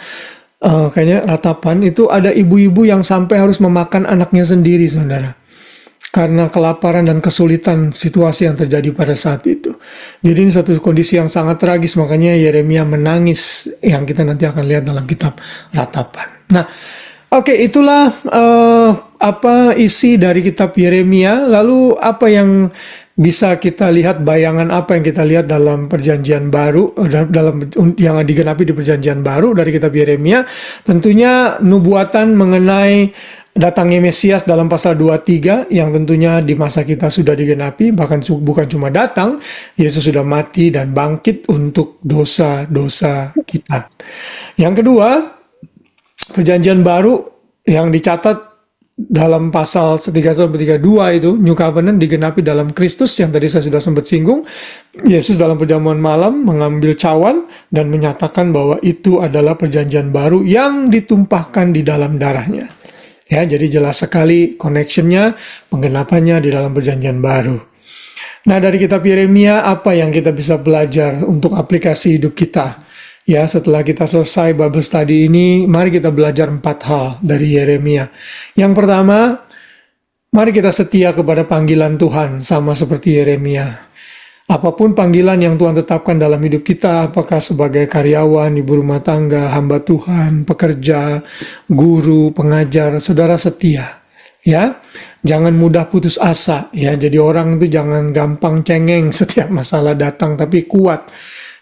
Kayaknya Ratapan itu ada ibu-ibu yang sampai harus memakan anaknya sendiri, saudara, karena kelaparan dan kesulitan situasi yang terjadi pada saat itu. Jadi ini satu kondisi yang sangat tragis, makanya Yeremia menangis, yang kita nanti akan lihat dalam kitab Ratapan. Nah, oke, itulah apa isi dari kitab Yeremia. Lalu apa yang bisa kita lihat, bayangan apa yang kita lihat dalam perjanjian baru, dalam yang digenapi di perjanjian baru dari kitab Yeremia? Tentunya nubuatan mengenai datangnya Mesias dalam pasal 23 yang tentunya di masa kita sudah digenapi, bahkan bukan cuma datang, Yesus sudah mati dan bangkit untuk dosa-dosa kita. Yang kedua, perjanjian baru yang dicatat dalam pasal 31-32 itu, New Covenant digenapi dalam Kristus yang tadi saya sudah sempat singgung. Yesus dalam perjamuan malam mengambil cawan dan menyatakan bahwa itu adalah perjanjian baru yang ditumpahkan di dalam darahnya. Ya, jadi jelas sekali connectionnya, penggenapannya di dalam perjanjian baru. Nah, dari kitab Yeremia apa yang kita bisa belajar untuk aplikasi hidup kita? Ya, setelah kita selesai Bible Study ini, mari kita belajar 4 hal dari Yeremia. Yang pertama, mari kita setia kepada panggilan Tuhan, sama seperti Yeremia. Apapun panggilan yang Tuhan tetapkan dalam hidup kita, apakah sebagai karyawan, ibu rumah tangga, hamba Tuhan, pekerja, guru, pengajar, saudara setia. Ya, jangan mudah putus asa. Ya, jadi orang itu jangan gampang cengeng setiap masalah datang, tapi kuat.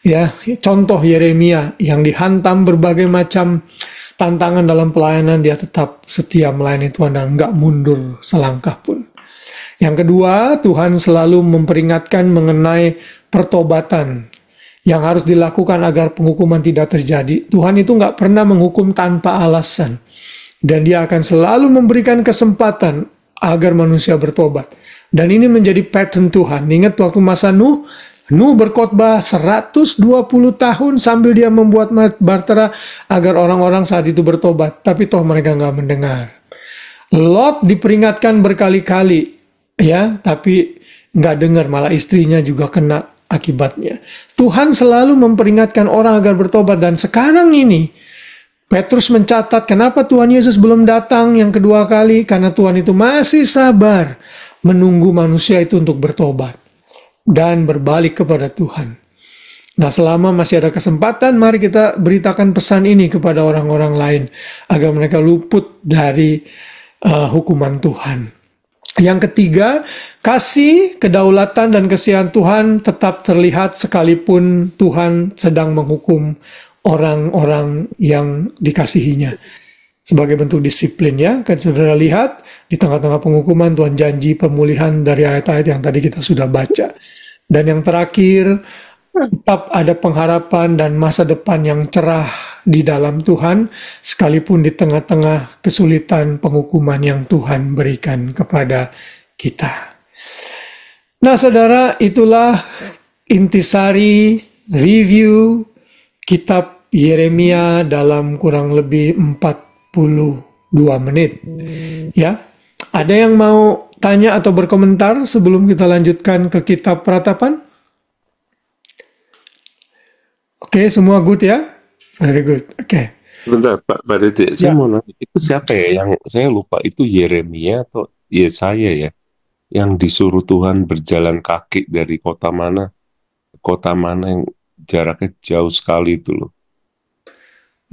Ya, contoh Yeremia yang dihantam berbagai macam tantangan dalam pelayanan, dia tetap setia melayani Tuhan dan nggak mundur selangkah pun. Yang kedua, Tuhan selalu memperingatkan mengenai pertobatan yang harus dilakukan agar penghukuman tidak terjadi. Tuhan itu nggak pernah menghukum tanpa alasan, dan Dia akan selalu memberikan kesempatan agar manusia bertobat. Dan ini menjadi pattern Tuhan. Ingat waktu masa Nuh berkhotbah 120 tahun sambil dia membuat bahtera agar orang-orang saat itu bertobat. Tapi toh mereka nggak mendengar. Lot diperingatkan berkali-kali, ya, tapi nggak dengar, malah istrinya juga kena akibatnya. Tuhan selalu memperingatkan orang agar bertobat. Dan sekarang ini Petrus mencatat kenapa Tuhan Yesus belum datang yang kedua kali, karena Tuhan itu masih sabar menunggu manusia itu untuk bertobat. dan berbalik kepada Tuhan. Nah, selama masih ada kesempatan, mari kita beritakan pesan ini kepada orang-orang lain agar mereka luput dari hukuman Tuhan. Yang ketiga, kasih, kedaulatan, dan kesiahan Tuhan tetap terlihat sekalipun Tuhan sedang menghukum orang-orang yang dikasihinya. Sebagai bentuk disiplin ya, kan saudara lihat di tengah-tengah penghukuman Tuhan janji pemulihan dari ayat-ayat yang tadi kita sudah baca. Dan yang terakhir, tetap ada pengharapan dan masa depan yang cerah di dalam Tuhan, sekalipun di tengah-tengah kesulitan penghukuman yang Tuhan berikan kepada kita. Nah, saudara, itulah intisari review kitab Yeremia dalam kurang lebih 42 menit. Ya, ada yang mau tanya atau berkomentar sebelum kita lanjutkan ke kitab Peratapan? Oke, semua good ya? Very good. Oke. Bentar, Pak Dede, saya mau nanya, itu siapa ya yang saya lupa, itu Yeremia atau Yesaya ya, yang disuruh Tuhan berjalan kaki dari kota mana ke kota mana yang jaraknya jauh sekali itu loh.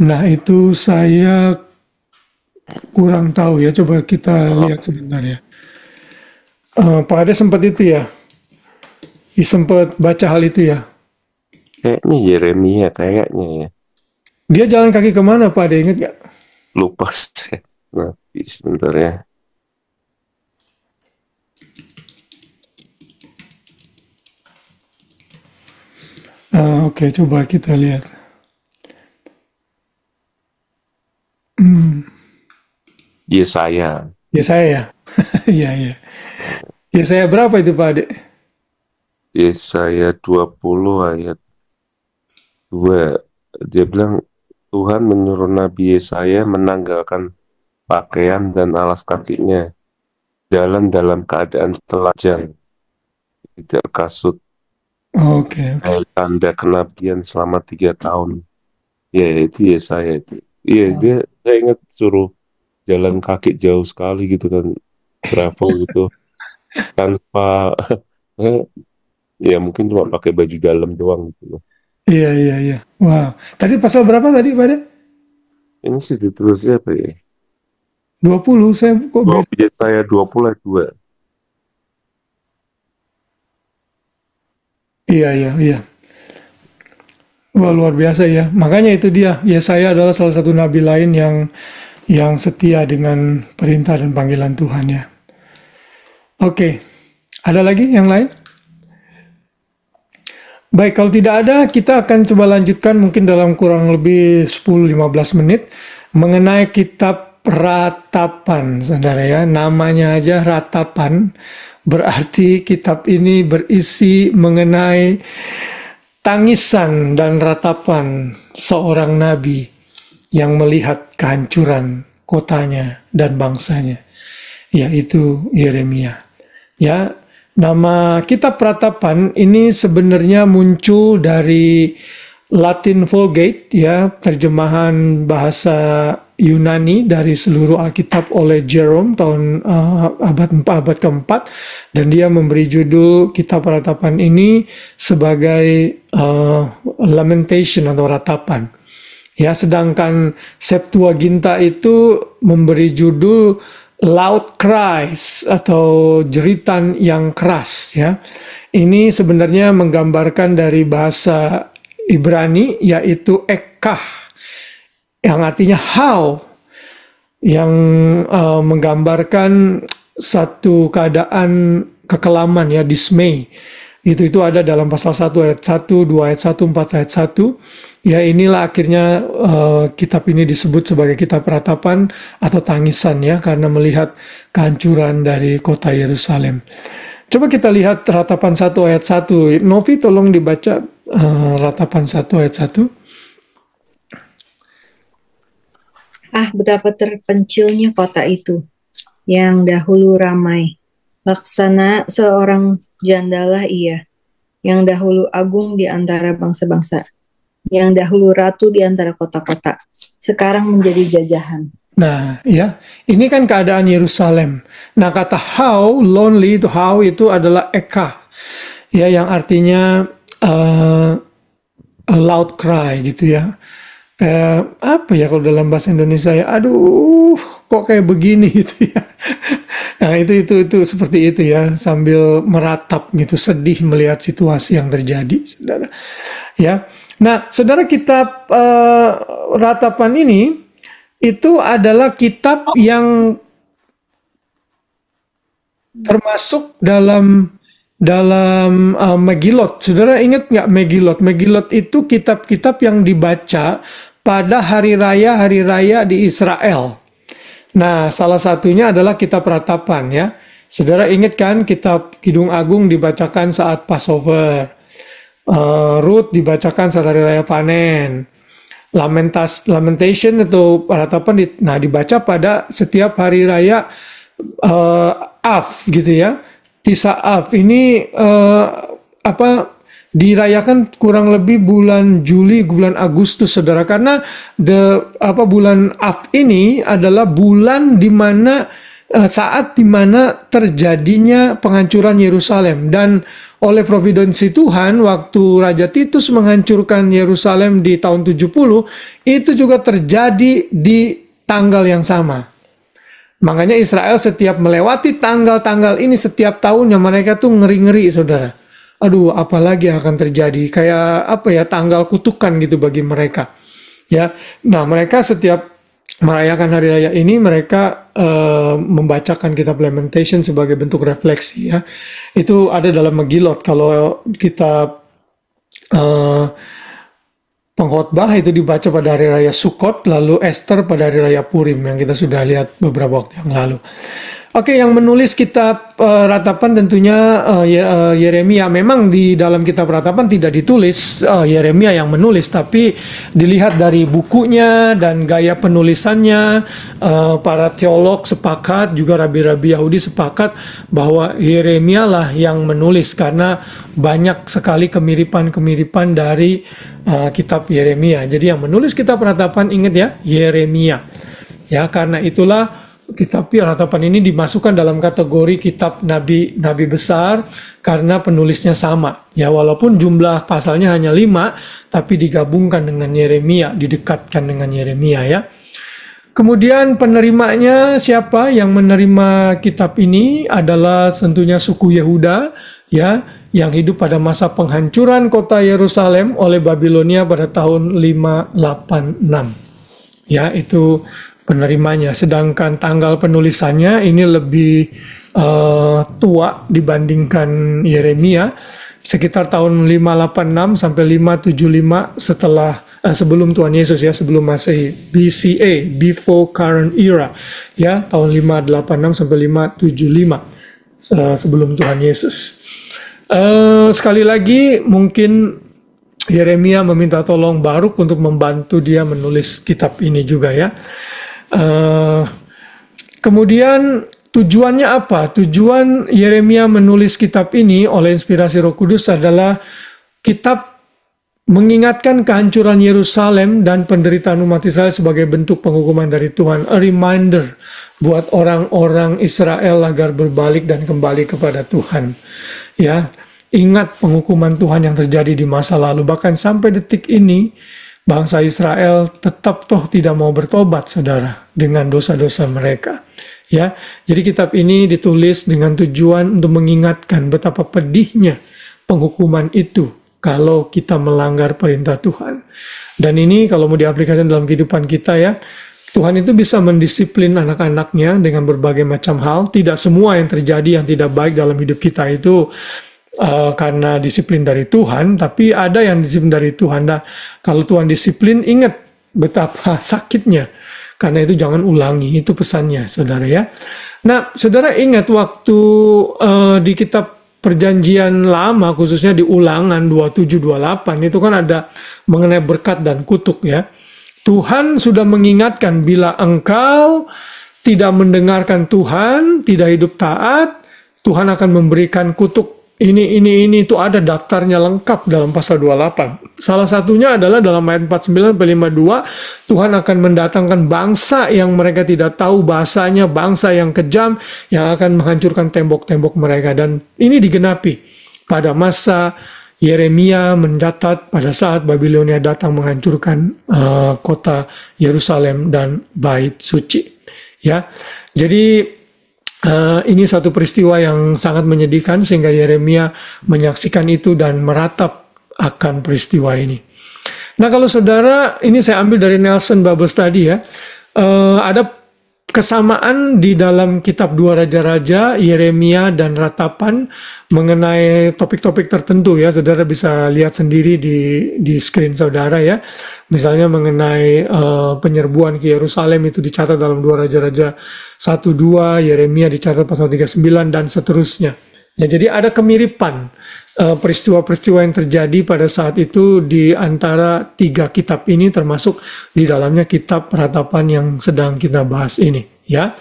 Nah, itu saya kurang tahu ya. Coba kita lihat sebentar ya. Pak Ade sempat itu ya? Sempat baca hal itu ya? Kayaknya Yeremia kayaknya ya. Dia jalan kaki kemana Pak Ade, ingat gak? Lupa saya. Nanti sebentar ya. Oke, coba kita lihat. Yesaya. Yesaya ya? Iya, iya. Yesaya berapa itu Pak Ade? Yesaya 20 ayat 2. Dia bilang, Tuhan menyuruh Nabi Yesaya menanggalkan pakaian dan alas kakinya, jalan dalam keadaan telanjang, tidak kasut. Oke. Tanda kenabian selama 3 tahun. Ya, itu Yesaya itu. Iya, saya ingat suruh jalan kaki jauh sekali gitu kan, travel gitu, tanpa, ya mungkin cuma pakai baju dalam doang gitu. Iya, iya, iya. Wow. Tadi pasal berapa tadi Pak Ade? Ini sih ditulisnya apa ya? 20, saya kok beda. Yesaya 20 ayat 2. Iya, iya, iya. Wah, luar biasa ya. Makanya itu dia, Yesaya adalah salah satu nabi lain yang setia dengan perintah dan panggilan Tuhan ya. Oke. Ada lagi yang lain? Baik, kalau tidak ada, kita akan coba lanjutkan mungkin dalam kurang lebih 10-15 menit mengenai kitab Ratapan, saudara ya. Namanya aja Ratapan, berarti kitab ini berisi mengenai tangisan dan ratapan seorang nabi yang melihat kehancuran kotanya dan bangsanya, yaitu Yeremia. Ya, nama kitab Ratapan ini sebenarnya muncul dari Latin Vulgate ya, terjemahan bahasa Yunani dari seluruh Alkitab oleh Jerome tahun abad keempat, dan dia memberi judul kitab Ratapan ini sebagai lamentation atau ratapan. Ya, sedangkan Septuaginta itu memberi judul loud cries atau jeritan yang keras ya. Ini sebenarnya menggambarkan dari bahasa Ibrani yaitu ekah yang artinya how, yang menggambarkan satu keadaan kekelaman ya, dismay. Itu ada dalam pasal 1 ayat 1, 2 ayat 1, 4 ayat 1. Ya, inilah akhirnya kitab ini disebut sebagai kitab Ratapan atau tangisan ya, karena melihat kehancuran dari kota Yerusalem. Coba kita lihat Ratapan 1 ayat 1. Novi tolong dibaca Ratapan 1 ayat 1. Ah, betapa terpencilnya kota itu, yang dahulu ramai. Laksana seorang jandalah ia, yang dahulu agung di antara bangsa-bangsa, yang dahulu ratu di antara kota-kota, sekarang menjadi jajahan. Nah, ya, ini kan keadaan Yerusalem. Nah, kata how, lonely itu how itu adalah ekah. ya, yang artinya a loud cry gitu ya. Kayak apa ya kalau dalam bahasa Indonesia ya, aduh kok kayak begini gitu ya. Nah itu seperti itu ya, sambil meratap gitu, sedih melihat situasi yang terjadi, saudara. Ya, nah saudara, kitab ratapan ini itu adalah kitab yang termasuk dalam Megillot. Saudara ingat nggak Megillot? Megillot itu kitab-kitab yang dibaca pada hari raya di Israel. Nah, salah satunya adalah kitab ratapan ya. Saudara ingat kan kitab Kidung Agung dibacakan saat Passover. Rut dibacakan saat hari raya panen. Lamentation atau ratapan dibaca pada setiap hari raya Av gitu ya. Tisa Av ini dirayakan kurang lebih bulan Juli, bulan Agustus, saudara, karena bulan Av ini adalah bulan di mana saat di mana terjadinya penghancuran Yerusalem, dan oleh providensi Tuhan waktu Raja Titus menghancurkan Yerusalem di tahun 70 itu juga terjadi di tanggal yang sama. Makanya Israel setiap melewati tanggal-tanggal ini setiap tahunnya mereka tuh ngeri-ngeri, saudara. Aduh, apalagi yang akan terjadi? Kayak apa ya, tanggal kutukan gitu bagi mereka. Ya, nah mereka setiap merayakan hari raya ini mereka membacakan kitab Lamentation sebagai bentuk refleksi ya. Itu ada dalam Megillot. Kalau kitab Pengkhotbah itu dibaca pada hari raya Sukkot, lalu Esther pada hari raya Purim yang kita sudah lihat beberapa waktu yang lalu. Oke, yang menulis kitab ratapan tentunya Yeremia. Memang di dalam kitab ratapan tidak ditulis Yeremia yang menulis, tapi dilihat dari bukunya dan gaya penulisannya, para teolog sepakat, juga rabi-rabi Yahudi sepakat bahwa Yeremia lah yang menulis, karena banyak sekali kemiripan-kemiripan dari kitab Yeremia. Jadi yang menulis kitab ratapan, ingat ya, Yeremia. Ya, karena itulah kitab ratapan ini dimasukkan dalam kategori kitab nabi besar karena penulisnya sama. Ya, walaupun jumlah pasalnya hanya 5, tapi digabungkan dengan Yeremia, didekatkan dengan Yeremia ya. Kemudian penerimanya siapa? Yang menerima kitab ini adalah tentunya suku Yehuda ya, yang hidup pada masa penghancuran kota Yerusalem oleh Babilonia pada tahun 586. Ya, itu penerimanya. Sedangkan tanggal penulisannya ini lebih tua dibandingkan Yeremia, sekitar tahun 586 sampai 575 sebelum Tuhan Yesus ya, sebelum Masehi, BCA, before current era ya, tahun 586 sampai 575 sebelum Tuhan Yesus. Sekali lagi mungkin Yeremia meminta tolong Baruk untuk membantu dia menulis kitab ini juga ya. Kemudian tujuannya apa? Tujuan Yeremia menulis kitab ini oleh inspirasi Roh Kudus adalah kitab mengingatkan kehancuran Yerusalem dan penderitaan umat Israel sebagai bentuk penghukuman dari Tuhan. A reminder buat orang-orang Israel agar berbalik dan kembali kepada Tuhan. Ya, ingat penghukuman Tuhan yang terjadi di masa lalu. Bahkan sampai detik ini bangsa Israel tetap toh tidak mau bertobat, saudara, dengan dosa-dosa mereka. Ya, jadi kitab ini ditulis dengan tujuan untuk mengingatkan betapa pedihnya penghukuman itu kalau kita melanggar perintah Tuhan. Dan ini kalau mau diaplikasikan dalam kehidupan kita ya, Tuhan itu bisa mendisiplin anak-anaknya dengan berbagai macam hal. Tidak semua yang terjadi yang tidak baik dalam hidup kita itu karena disiplin dari Tuhan, tapi ada yang disiplin dari Tuhan. Nah, kalau Tuhan disiplin, ingat betapa sakitnya. Karena itu jangan ulangi, itu pesannya, saudara ya. Nah, saudara ingat waktu di kitab Perjanjian Lama, khususnya di Ulangan 27-28, itu kan ada mengenai berkat dan kutuk ya. Tuhan sudah mengingatkan, bila engkau tidak mendengarkan Tuhan, tidak hidup taat, Tuhan akan memberikan kutuk. Ini itu ada daftarnya lengkap dalam pasal 28. Salah satunya adalah dalam ayat 49-52, Tuhan akan mendatangkan bangsa yang mereka tidak tahu bahasanya, bangsa yang kejam, yang akan menghancurkan tembok-tembok mereka. Dan ini digenapi pada masa Yeremia mencatat pada saat Babilonia datang menghancurkan kota Yerusalem dan bait suci. Ya, jadi ini satu peristiwa yang sangat menyedihkan sehingga Yeremia menyaksikan itu dan meratap akan peristiwa ini. Nah, kalau saudara, ini saya ambil dari Nelson Bible Study ya, ada kesamaan di dalam kitab Dua Raja-Raja, Yeremia dan Ratapan mengenai topik-topik tertentu ya. Saudara bisa lihat sendiri di screen saudara ya. Misalnya mengenai penyerbuan ke Yerusalem itu dicatat dalam Dua Raja-Raja 1-2, Yeremia dicatat pasal 39 dan seterusnya. Ya, jadi ada kemiripan peristiwa-peristiwa yang terjadi pada saat itu di antara tiga kitab ini, termasuk di dalamnya kitab Ratapan yang sedang kita bahas ini ya.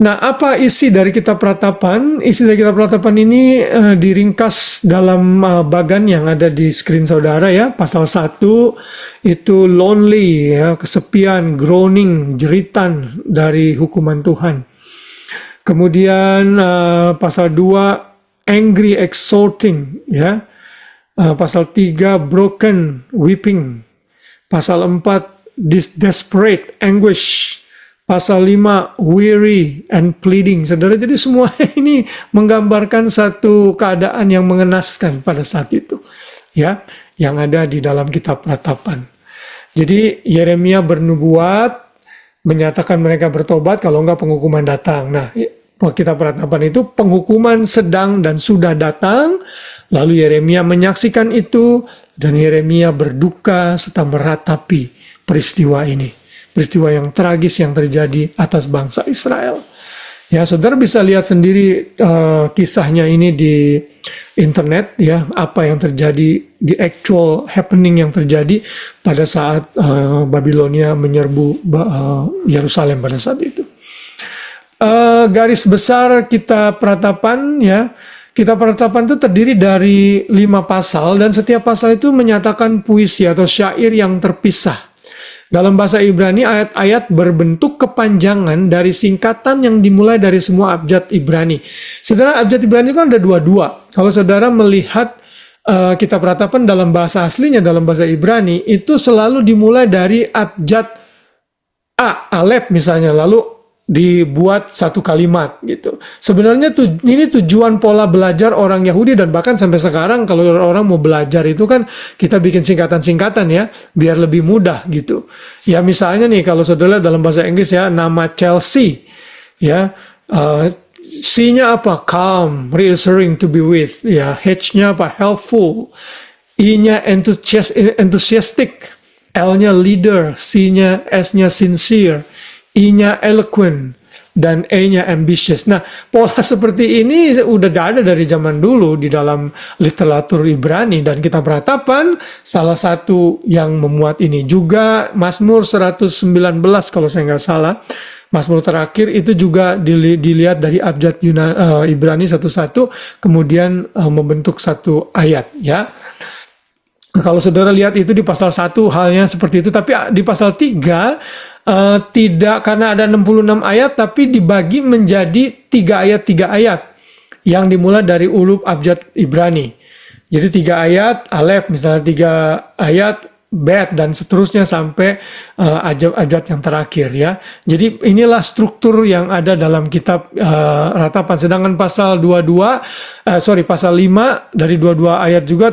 Nah, apa isi dari kitab Ratapan? Isi dari kitab Ratapan ini diringkas dalam bagan yang ada di screen saudara ya. Pasal 1 itu lonely ya, kesepian, groaning, jeritan dari hukuman Tuhan. Kemudian pasal 2 angry, exhorting ya. Pasal 3 broken, weeping. Pasal 4 desperate, anguish. Pasal 5 weary and pleading. Saudara, jadi semua ini menggambarkan satu keadaan yang mengenaskan pada saat itu ya, yang ada di dalam kitab Ratapan. Jadi Yeremia bernubuat menyatakan mereka bertobat, kalau enggak penghukuman datang. Nah, kitab Ratapan itu penghukuman sedang dan sudah datang, lalu Yeremia menyaksikan itu, dan Yeremia berduka serta meratapi peristiwa ini. Peristiwa yang tragis yang terjadi atas bangsa Israel. Ya, saudara bisa lihat sendiri kisahnya ini di internet ya, apa yang terjadi di actual happening yang terjadi pada saat Babilonia menyerbu Yerusalem pada saat itu. Garis besar kitab Ratapan ya, kitab Ratapan itu terdiri dari 5 pasal dan setiap pasal itu menyatakan puisi atau syair yang terpisah. Dalam bahasa Ibrani, ayat-ayat berbentuk kepanjangan dari singkatan yang dimulai dari semua abjad Ibrani. Saudara, abjad Ibrani kan ada 22. Kalau saudara melihat kitab Ratapan dalam bahasa aslinya, dalam bahasa Ibrani, itu selalu dimulai dari abjad A, Alef misalnya, lalu dibuat satu kalimat gitu. Sebenarnya ini tujuan pola belajar orang Yahudi, dan bahkan sampai sekarang kalau orang mau belajar itu kan kita bikin singkatan-singkatan ya, biar lebih mudah gitu. Ya misalnya nih kalau saudara dalam bahasa Inggris ya, nama Chelsea ya, C-nya apa? Calm, reassuring to be with. Ya, H-nya apa? Helpful. I-nya enthusiastic. L-nya leader. C-nya, S-nya sincere. I-nya eloquent, dan E-nya ambitious. Nah, pola seperti ini udah ada dari zaman dulu di dalam literatur Ibrani, dan kitab Ratapan salah satu yang memuat ini. Juga Mazmur 119 kalau saya nggak salah, Mazmur terakhir itu juga dilihat dari abjad Ibrani satu-satu, kemudian membentuk satu ayat ya. Kalau saudara lihat itu di pasal 1 halnya seperti itu, tapi di pasal 3 tidak, karena ada 66 ayat tapi dibagi menjadi 3 ayat yang dimulai dari ulub abjad Ibrani. Jadi 3 ayat Alef, misalnya 3 ayat Bet, dan seterusnya sampai abjad yang terakhir ya. Jadi inilah struktur yang ada dalam kitab Ratapan. Sedangkan pasal 5 dari 22 ayat juga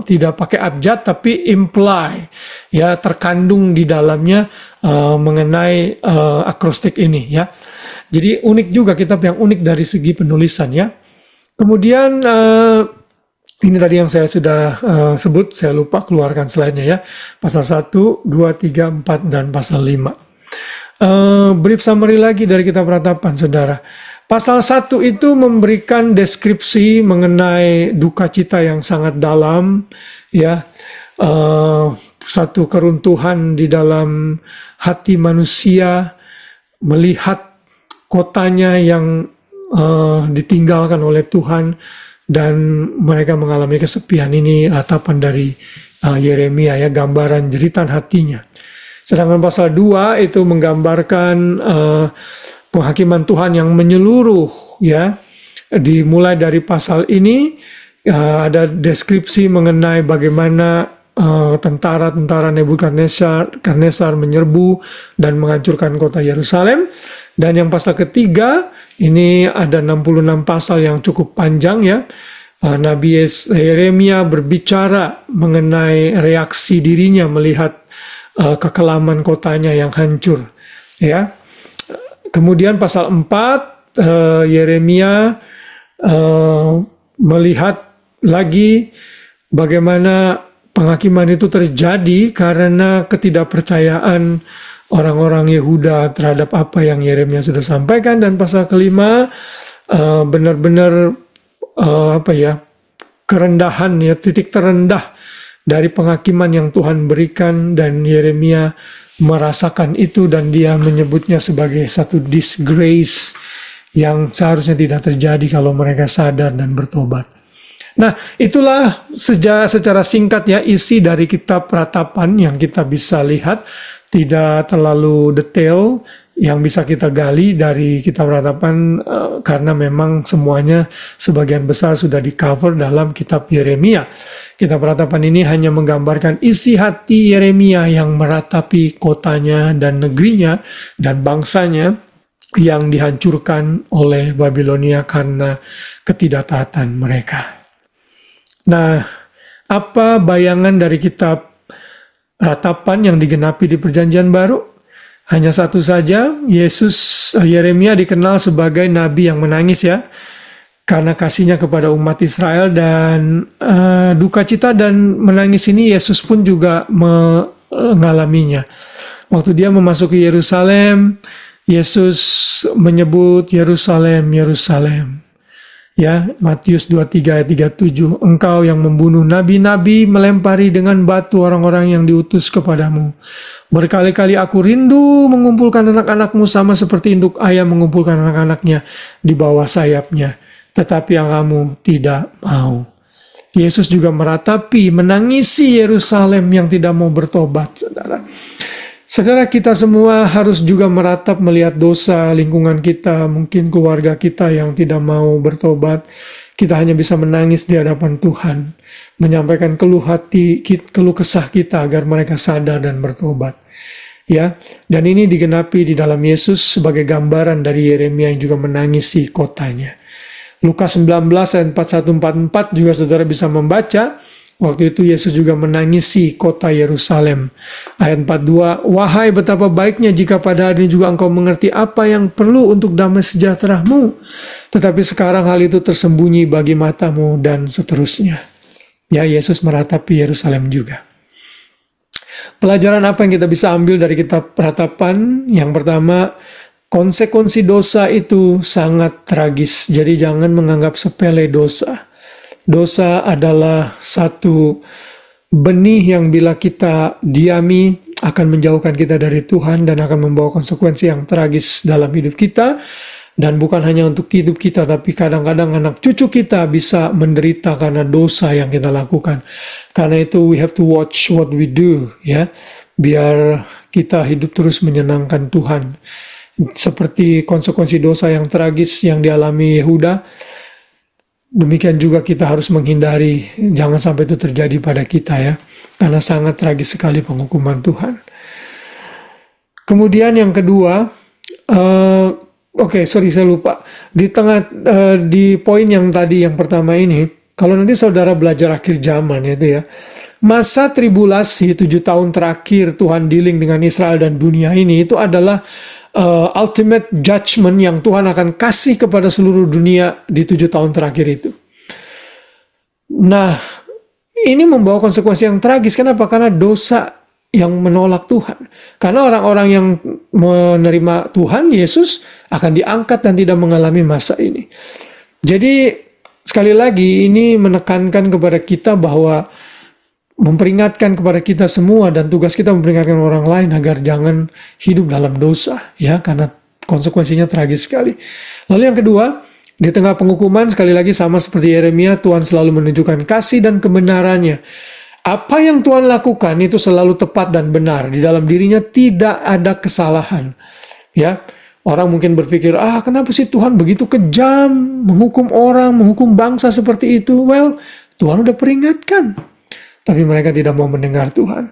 tidak pakai abjad tapi imply ya, terkandung di dalamnya mengenai akrostik ini ya. Jadi unik juga, kitab yang unik dari segi penulisan ya. Kemudian ini tadi yang saya sudah sebut, saya lupa keluarkan slide-nya ya. Pasal 1, 2, 3, 4, dan pasal 5. Brief summary lagi dari kitab Ratapan, saudara. Pasal 1 itu memberikan deskripsi mengenai duka cita yang sangat dalam, ya. Satu keruntuhan di dalam hati manusia, melihat kotanya yang ditinggalkan oleh Tuhan, dan mereka mengalami kesepian. Ini Ratapan dari Yeremia ya, gambaran jeritan hatinya. Sedangkan pasal 2 itu menggambarkan penghakiman Tuhan yang menyeluruh ya, Dimulai dari pasal ini ada deskripsi mengenai bagaimana tentara-tentara Nebukadnezar menyerbu dan menghancurkan kota Yerusalem. Dan yang pasal ketiga ini ada 66 pasal yang cukup panjang ya. Nabi Yeremia berbicara mengenai reaksi dirinya melihat kekelaman kotanya yang hancur ya. Kemudian pasal 4 Yeremia melihat lagi bagaimana penghakiman itu terjadi karena ketidakpercayaan orang-orang Yehuda terhadap apa yang Yeremia sudah sampaikan. Dan pasal kelima benar-benar kerendahan ya, titik terendah dari penghakiman yang Tuhan berikan, dan Yeremia merasakan itu dan dia menyebutnya sebagai satu disgrace yang seharusnya tidak terjadi kalau mereka sadar dan bertobat. Nah, itulah secara singkat ya isi dari kitab Ratapan yang kita bisa lihat, tidak terlalu detail yang bisa kita gali dari kitab Ratapan karena memang semuanya sebagian besar sudah di-cover dalam kitab Yeremia. Kitab Ratapan ini hanya menggambarkan isi hati Yeremia yang meratapi kotanya dan negerinya dan bangsanya yang dihancurkan oleh Babilonia karena ketidaktaatan mereka. Nah, apa bayangan dari kitab Ratapan yang digenapi di Perjanjian Baru? Hanya satu saja, Yeremia dikenal sebagai nabi yang menangis ya, karena kasihnya kepada umat Israel, dan duka cita dan menangis ini Yesus pun juga mengalaminya. Waktu dia memasuki Yerusalem, Yesus menyebut Yerusalem, Yerusalem. Ya, Matius 23 ayat 37, engkau yang membunuh nabi-nabi, melempari dengan batu orang-orang yang diutus kepadamu. Berkali-kali aku rindu mengumpulkan anak-anakmu sama seperti induk ayam mengumpulkan anak-anaknya di bawah sayapnya, tetapi yang kamu tidak mau. Yesus juga meratapi, menangisi Yerusalem yang tidak mau bertobat, saudara. Saudara, kita semua harus juga meratap melihat dosa lingkungan kita, mungkin keluarga kita yang tidak mau bertobat. Kita hanya bisa menangis di hadapan Tuhan, menyampaikan keluh kesah kita agar mereka sadar dan bertobat. Ya, dan ini digenapi di dalam Yesus sebagai gambaran dari Yeremia yang juga menangisi kotanya. Lukas 19 ayat 41-44 juga saudara bisa membaca. Waktu itu Yesus juga menangisi kota Yerusalem. Ayat 42, wahai betapa baiknya jika pada hari ini juga engkau mengerti apa yang perlu untuk damai sejahteramu. Tetapi sekarang hal itu tersembunyi bagi matamu, dan seterusnya. Ya, Yesus meratapi Yerusalem juga. Pelajaran apa yang kita bisa ambil dari kitab Ratapan? Yang pertama, konsekuensi dosa itu sangat tragis. Jadi jangan menganggap sepele dosa. Dosa adalah satu benih yang bila kita diami akan menjauhkan kita dari Tuhan dan akan membawa konsekuensi yang tragis dalam hidup kita. Dan bukan hanya untuk hidup kita, tapi kadang-kadang anak cucu kita bisa menderita karena dosa yang kita lakukan. Karena itu we have to watch what we do, ya, biar kita hidup terus menyenangkan Tuhan. Seperti konsekuensi dosa yang tragis yang dialami Yehuda, demikian juga kita harus menghindari jangan sampai itu terjadi pada kita ya, karena sangat tragis sekali penghukuman Tuhan. Kemudian yang kedua, saya lupa di poin yang tadi yang pertama ini, kalau nanti saudara belajar akhir zaman itu ya, masa tribulasi 7 tahun terakhir Tuhan dealing dengan Israel dan dunia ini itu adalah ultimate judgment yang Tuhan akan kasih kepada seluruh dunia di 7 tahun terakhir itu. Nah, ini membawa konsekuensi yang tragis. Kenapa? Karena dosa yang menolak Tuhan. Karena orang-orang yang menerima Tuhan, Yesus, akan diangkat dan tidak mengalami masa ini. Jadi, sekali lagi ini menekankan kepada kita bahwa memperingatkan kepada kita semua, dan tugas kita memperingatkan orang lain agar jangan hidup dalam dosa, ya, karena konsekuensinya tragis sekali. Lalu yang kedua, di tengah penghukuman, sekali lagi sama seperti Yeremia, Tuhan selalu menunjukkan kasih dan kebenarannya. Apa yang Tuhan lakukan itu selalu tepat dan benar. Di dalam dirinya tidak ada kesalahan. Ya, Orang mungkin berpikir, kenapa sih Tuhan begitu kejam, menghukum orang, menghukum bangsa seperti itu? Well, Tuhan udah peringatkan. Tapi mereka tidak mau mendengar Tuhan.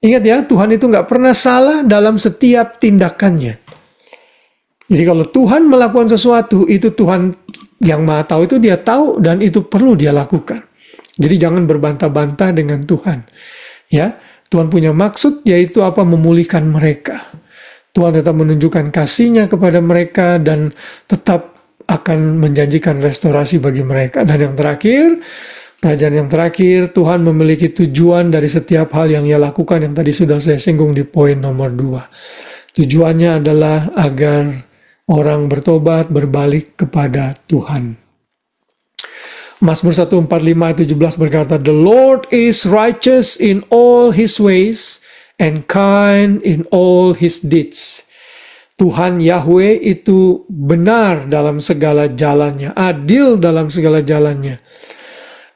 Ingat ya, Tuhan itu nggak pernah salah dalam setiap tindakannya. Jadi kalau Tuhan melakukan sesuatu, itu Tuhan yang Maha Tahu, itu Dia tahu dan itu perlu Dia lakukan. Jadi jangan berbantah-bantah dengan Tuhan. Ya, Tuhan punya maksud, yaitu apa? Memulihkan mereka. Tuhan tetap menunjukkan kasih-Nya kepada mereka dan tetap akan menjanjikan restorasi bagi mereka. Dan yang terakhir, pelajaran yang terakhir, Tuhan memiliki tujuan dari setiap hal yang Ia lakukan, yang tadi sudah saya singgung di poin nomor 2. Tujuannya adalah agar orang bertobat, berbalik kepada Tuhan. Mazmur 145 ayat 17 berkata, "The Lord is righteous in all His ways and kind in all His deeds." Tuhan Yahweh itu benar dalam segala jalannya, adil dalam segala jalannya,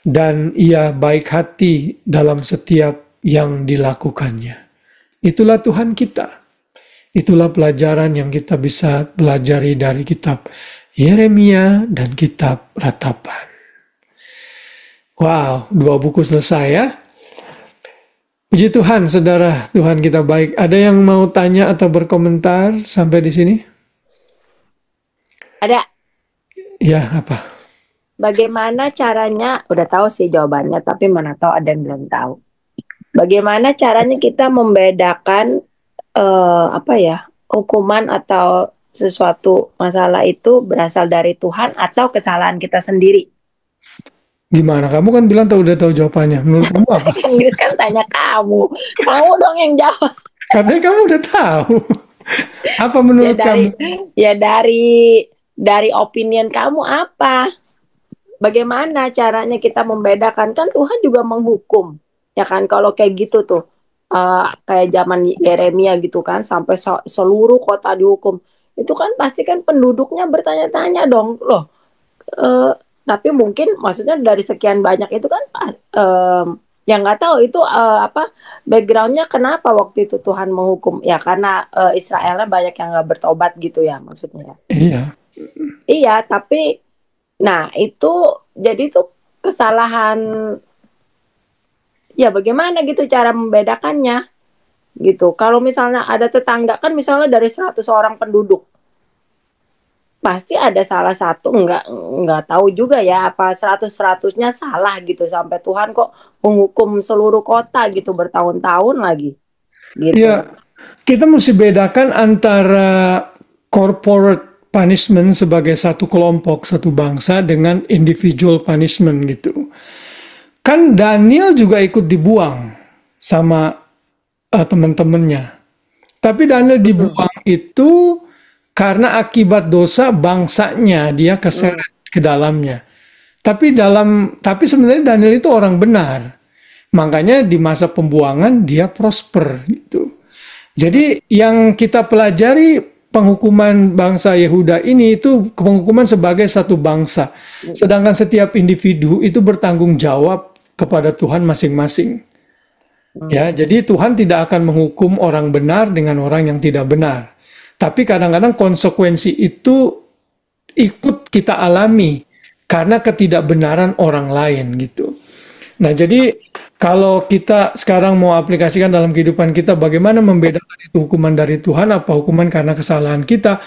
dan Ia baik hati dalam setiap yang dilakukannya. Itulah Tuhan kita. Itulah pelajaran yang kita bisa pelajari dari kitab Yeremia dan kitab Ratapan. Wow, 2 buku selesai ya. Puji Tuhan, saudara, Tuhan kita baik. Ada yang mau tanya atau berkomentar sampai di sini? Ada. Ya, apa? Bagaimana caranya, udah tahu sih jawabannya, tapi mana tahu ada yang belum tahu. Bagaimana caranya kita membedakan hukuman atau sesuatu masalah itu berasal dari Tuhan atau kesalahan kita sendiri? Gimana? Kamu kan bilang udah tahu jawabannya. Menurut kamu apa? Inggris kan tanya kamu dong yang jawab. Katanya kamu udah tahu. Apa menurut kamu? Ya dari opinion kamu apa? Bagaimana caranya kita membedakan? Kan Tuhan juga menghukum, ya kan? Kalau kayak gitu tuh, kayak zaman Yeremia gitu kan, sampai seluruh kota dihukum. Itu kan pasti kan penduduknya bertanya-tanya dong, loh. Tapi mungkin maksudnya dari sekian banyak itu kan yang nggak tahu itu backgroundnya kenapa waktu itu Tuhan menghukum, ya karena Israelnya banyak yang nggak bertobat gitu ya maksudnya. Iya, tapi nah itu jadi tuh kesalahan, ya bagaimana gitu cara membedakannya gitu. Kalau misalnya ada tetangga kan, misalnya dari 100 orang penduduk pasti ada salah satu, nggak tahu juga ya apa 100-100-nya salah gitu, sampai Tuhan kok menghukum seluruh kota gitu bertahun-tahun lagi gitu. Ya, kita mesti bedakan antara corporate punishment sebagai satu kelompok, satu bangsa, dengan individual punishment gitu. Kan Daniel juga ikut dibuang sama teman-temannya, tapi Daniel dibuang itu karena akibat dosa bangsanya, dia keseret ke dalamnya. Tapi sebenarnya Daniel itu orang benar. Makanya di masa pembuangan dia prosper gitu. Jadi yang kita pelajari penghukuman bangsa Yehuda ini itu penghukuman sebagai satu bangsa. Sedangkan setiap individu itu bertanggung jawab kepada Tuhan masing-masing. Ya, jadi Tuhan tidak akan menghukum orang benar dengan orang yang tidak benar. Tapi kadang-kadang konsekuensi itu ikut kita alami karena ketidakbenaran orang lain gitu. Nah, jadi kalau kita sekarang mau aplikasikan dalam kehidupan kita, bagaimana membedakan itu hukuman dari Tuhan apa hukuman karena kesalahan kita?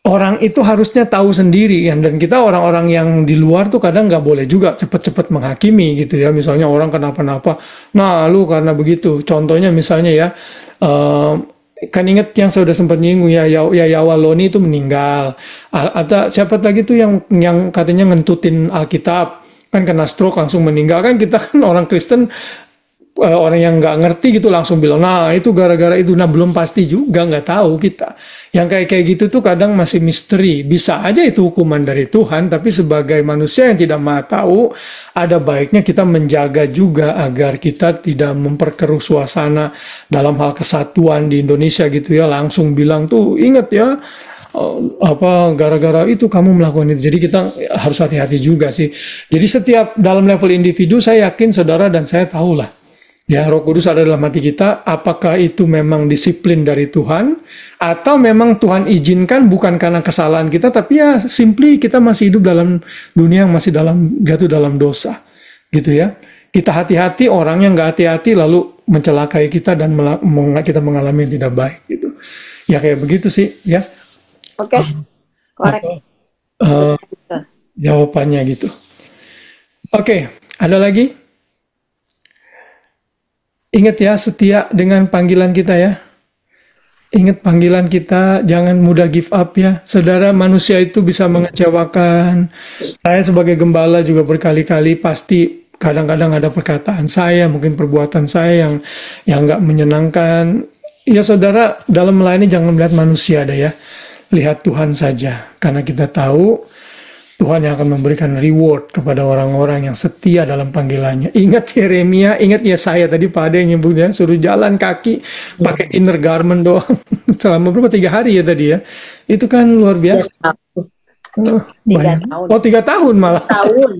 Orang itu harusnya tahu sendiri kan, dan kita orang-orang yang di luar tuh kadang nggak boleh juga cepat-cepat menghakimi gitu ya. Misalnya orang kenapa-napa, nah lu karena begitu. Contohnya misalnya ya, kan ingat yang saya udah sempat nyinggung ya, Yawaloni itu meninggal. Ada siapa lagi tuh yang katanya ngentutin Alkitab, kan kena stroke langsung meninggal. Kan kita kan orang Kristen, orang yang nggak ngerti gitu langsung bilang, nah itu gara-gara itu. Nah belum pasti juga, nggak tahu kita. Yang kayak gitu tuh kadang masih misteri. Bisa aja itu hukuman dari Tuhan, tapi sebagai manusia yang tidak mau tahu, ada baiknya kita menjaga juga agar kita tidak memperkeruh suasana dalam hal kesatuan di Indonesia gitu ya. Langsung bilang tuh, ingat ya, gara-gara itu kamu melakukan itu. Jadi kita harus hati-hati juga sih. Jadi setiap dalam level individu, saya yakin saudara dan saya tahulah Ya, Roh Kudus ada dalam hati kita. Apakah itu memang disiplin dari Tuhan, atau memang Tuhan izinkan bukan karena kesalahan kita, tapi ya simply kita masih hidup dalam dunia yang masih jatuh dalam dosa, gitu ya. Kita hati-hati, orang yang nggak hati-hati lalu mencelakai kita dan kita mengalami yang tidak baik, gitu. Ya kayak begitu sih, ya. Oke, korek. Jawabannya gitu. Oke, ada lagi? Ingat ya, setia dengan panggilan kita ya. Ingat panggilan kita, jangan mudah give up ya. Saudara, manusia itu bisa mengecewakan. Saya sebagai gembala juga berkali-kali pasti kadang-kadang ada perkataan saya, mungkin perbuatan saya yang nggak menyenangkan. Ya saudara, dalam melayani jangan melihat manusia ada ya. Lihat Tuhan saja. Karena kita tahu Tuhan yang akan memberikan reward kepada orang-orang yang setia dalam panggilannya. Ingat Yeremia, ingat Yesaya tadi Pak Ade yang nyebutnya, suruh jalan kaki pakai inner garment doang. Selama berapa? 3 hari ya tadi ya. Itu kan luar biasa. 3 tahun. Oh 3 tahun malah. Tahun.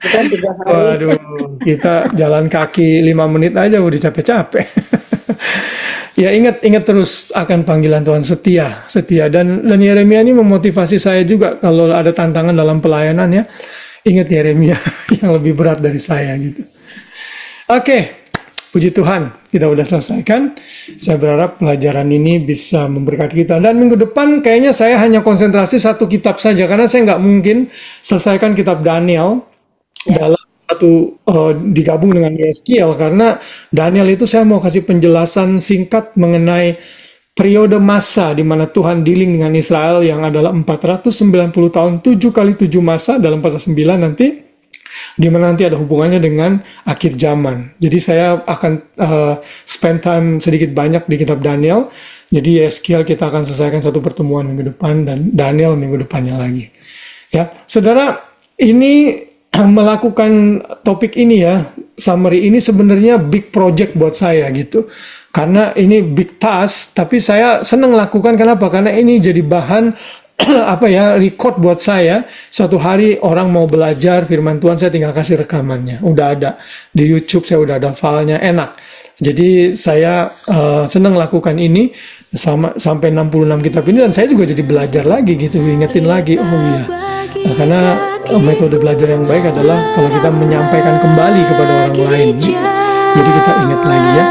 Bukan 3 hari. Waduh, kita jalan kaki 5 menit aja udah capek-capek. Ya ingat terus akan panggilan Tuhan, setia. Dan Yeremia ini memotivasi saya juga kalau ada tantangan dalam pelayanan ya. Ingat Yeremia yang lebih berat dari saya gitu. Oke, puji Tuhan kita udah selesaikan. Saya berharap pelajaran ini bisa memberkati kita. Dan minggu depan kayaknya saya hanya konsentrasi 1 kitab saja karena saya nggak mungkin selesaikan kitab Daniel dalam digabung dengan Yeskiel, karena Daniel itu saya mau kasih penjelasan singkat mengenai periode masa di mana Tuhan dealing dengan Israel yang adalah 490 tahun, 7 kali 7 masa dalam pasal 9 nanti, di mana nanti ada hubungannya dengan akhir zaman. Jadi saya akan spend time sedikit banyak di kitab Daniel. Jadi Yeskiel kita akan selesaikan 1 pertemuan minggu depan dan Daniel minggu depannya lagi. Ya, saudara, ini melakukan topik ini ya, summary ini sebenarnya big project buat saya gitu. Karena ini big task, tapi saya senang lakukan. Kenapa? Karena ini jadi bahan record buat saya. Suatu hari orang mau belajar firman Tuhan, saya tinggal kasih rekamannya. Udah ada di YouTube, saya udah ada filenya, enak. Jadi saya senang lakukan ini sampai 66 kitab ini, dan saya juga jadi belajar lagi gitu, ingetin lagi, oh iya. Karena metode belajar yang baik adalah kalau kita menyampaikan kembali kepada orang lain gitu. Jadi kita ingat lagi ya.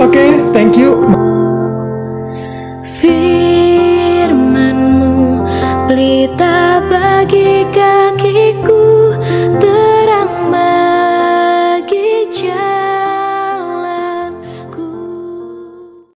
Oke, thank you. Firman-Mu pelita bagi kami.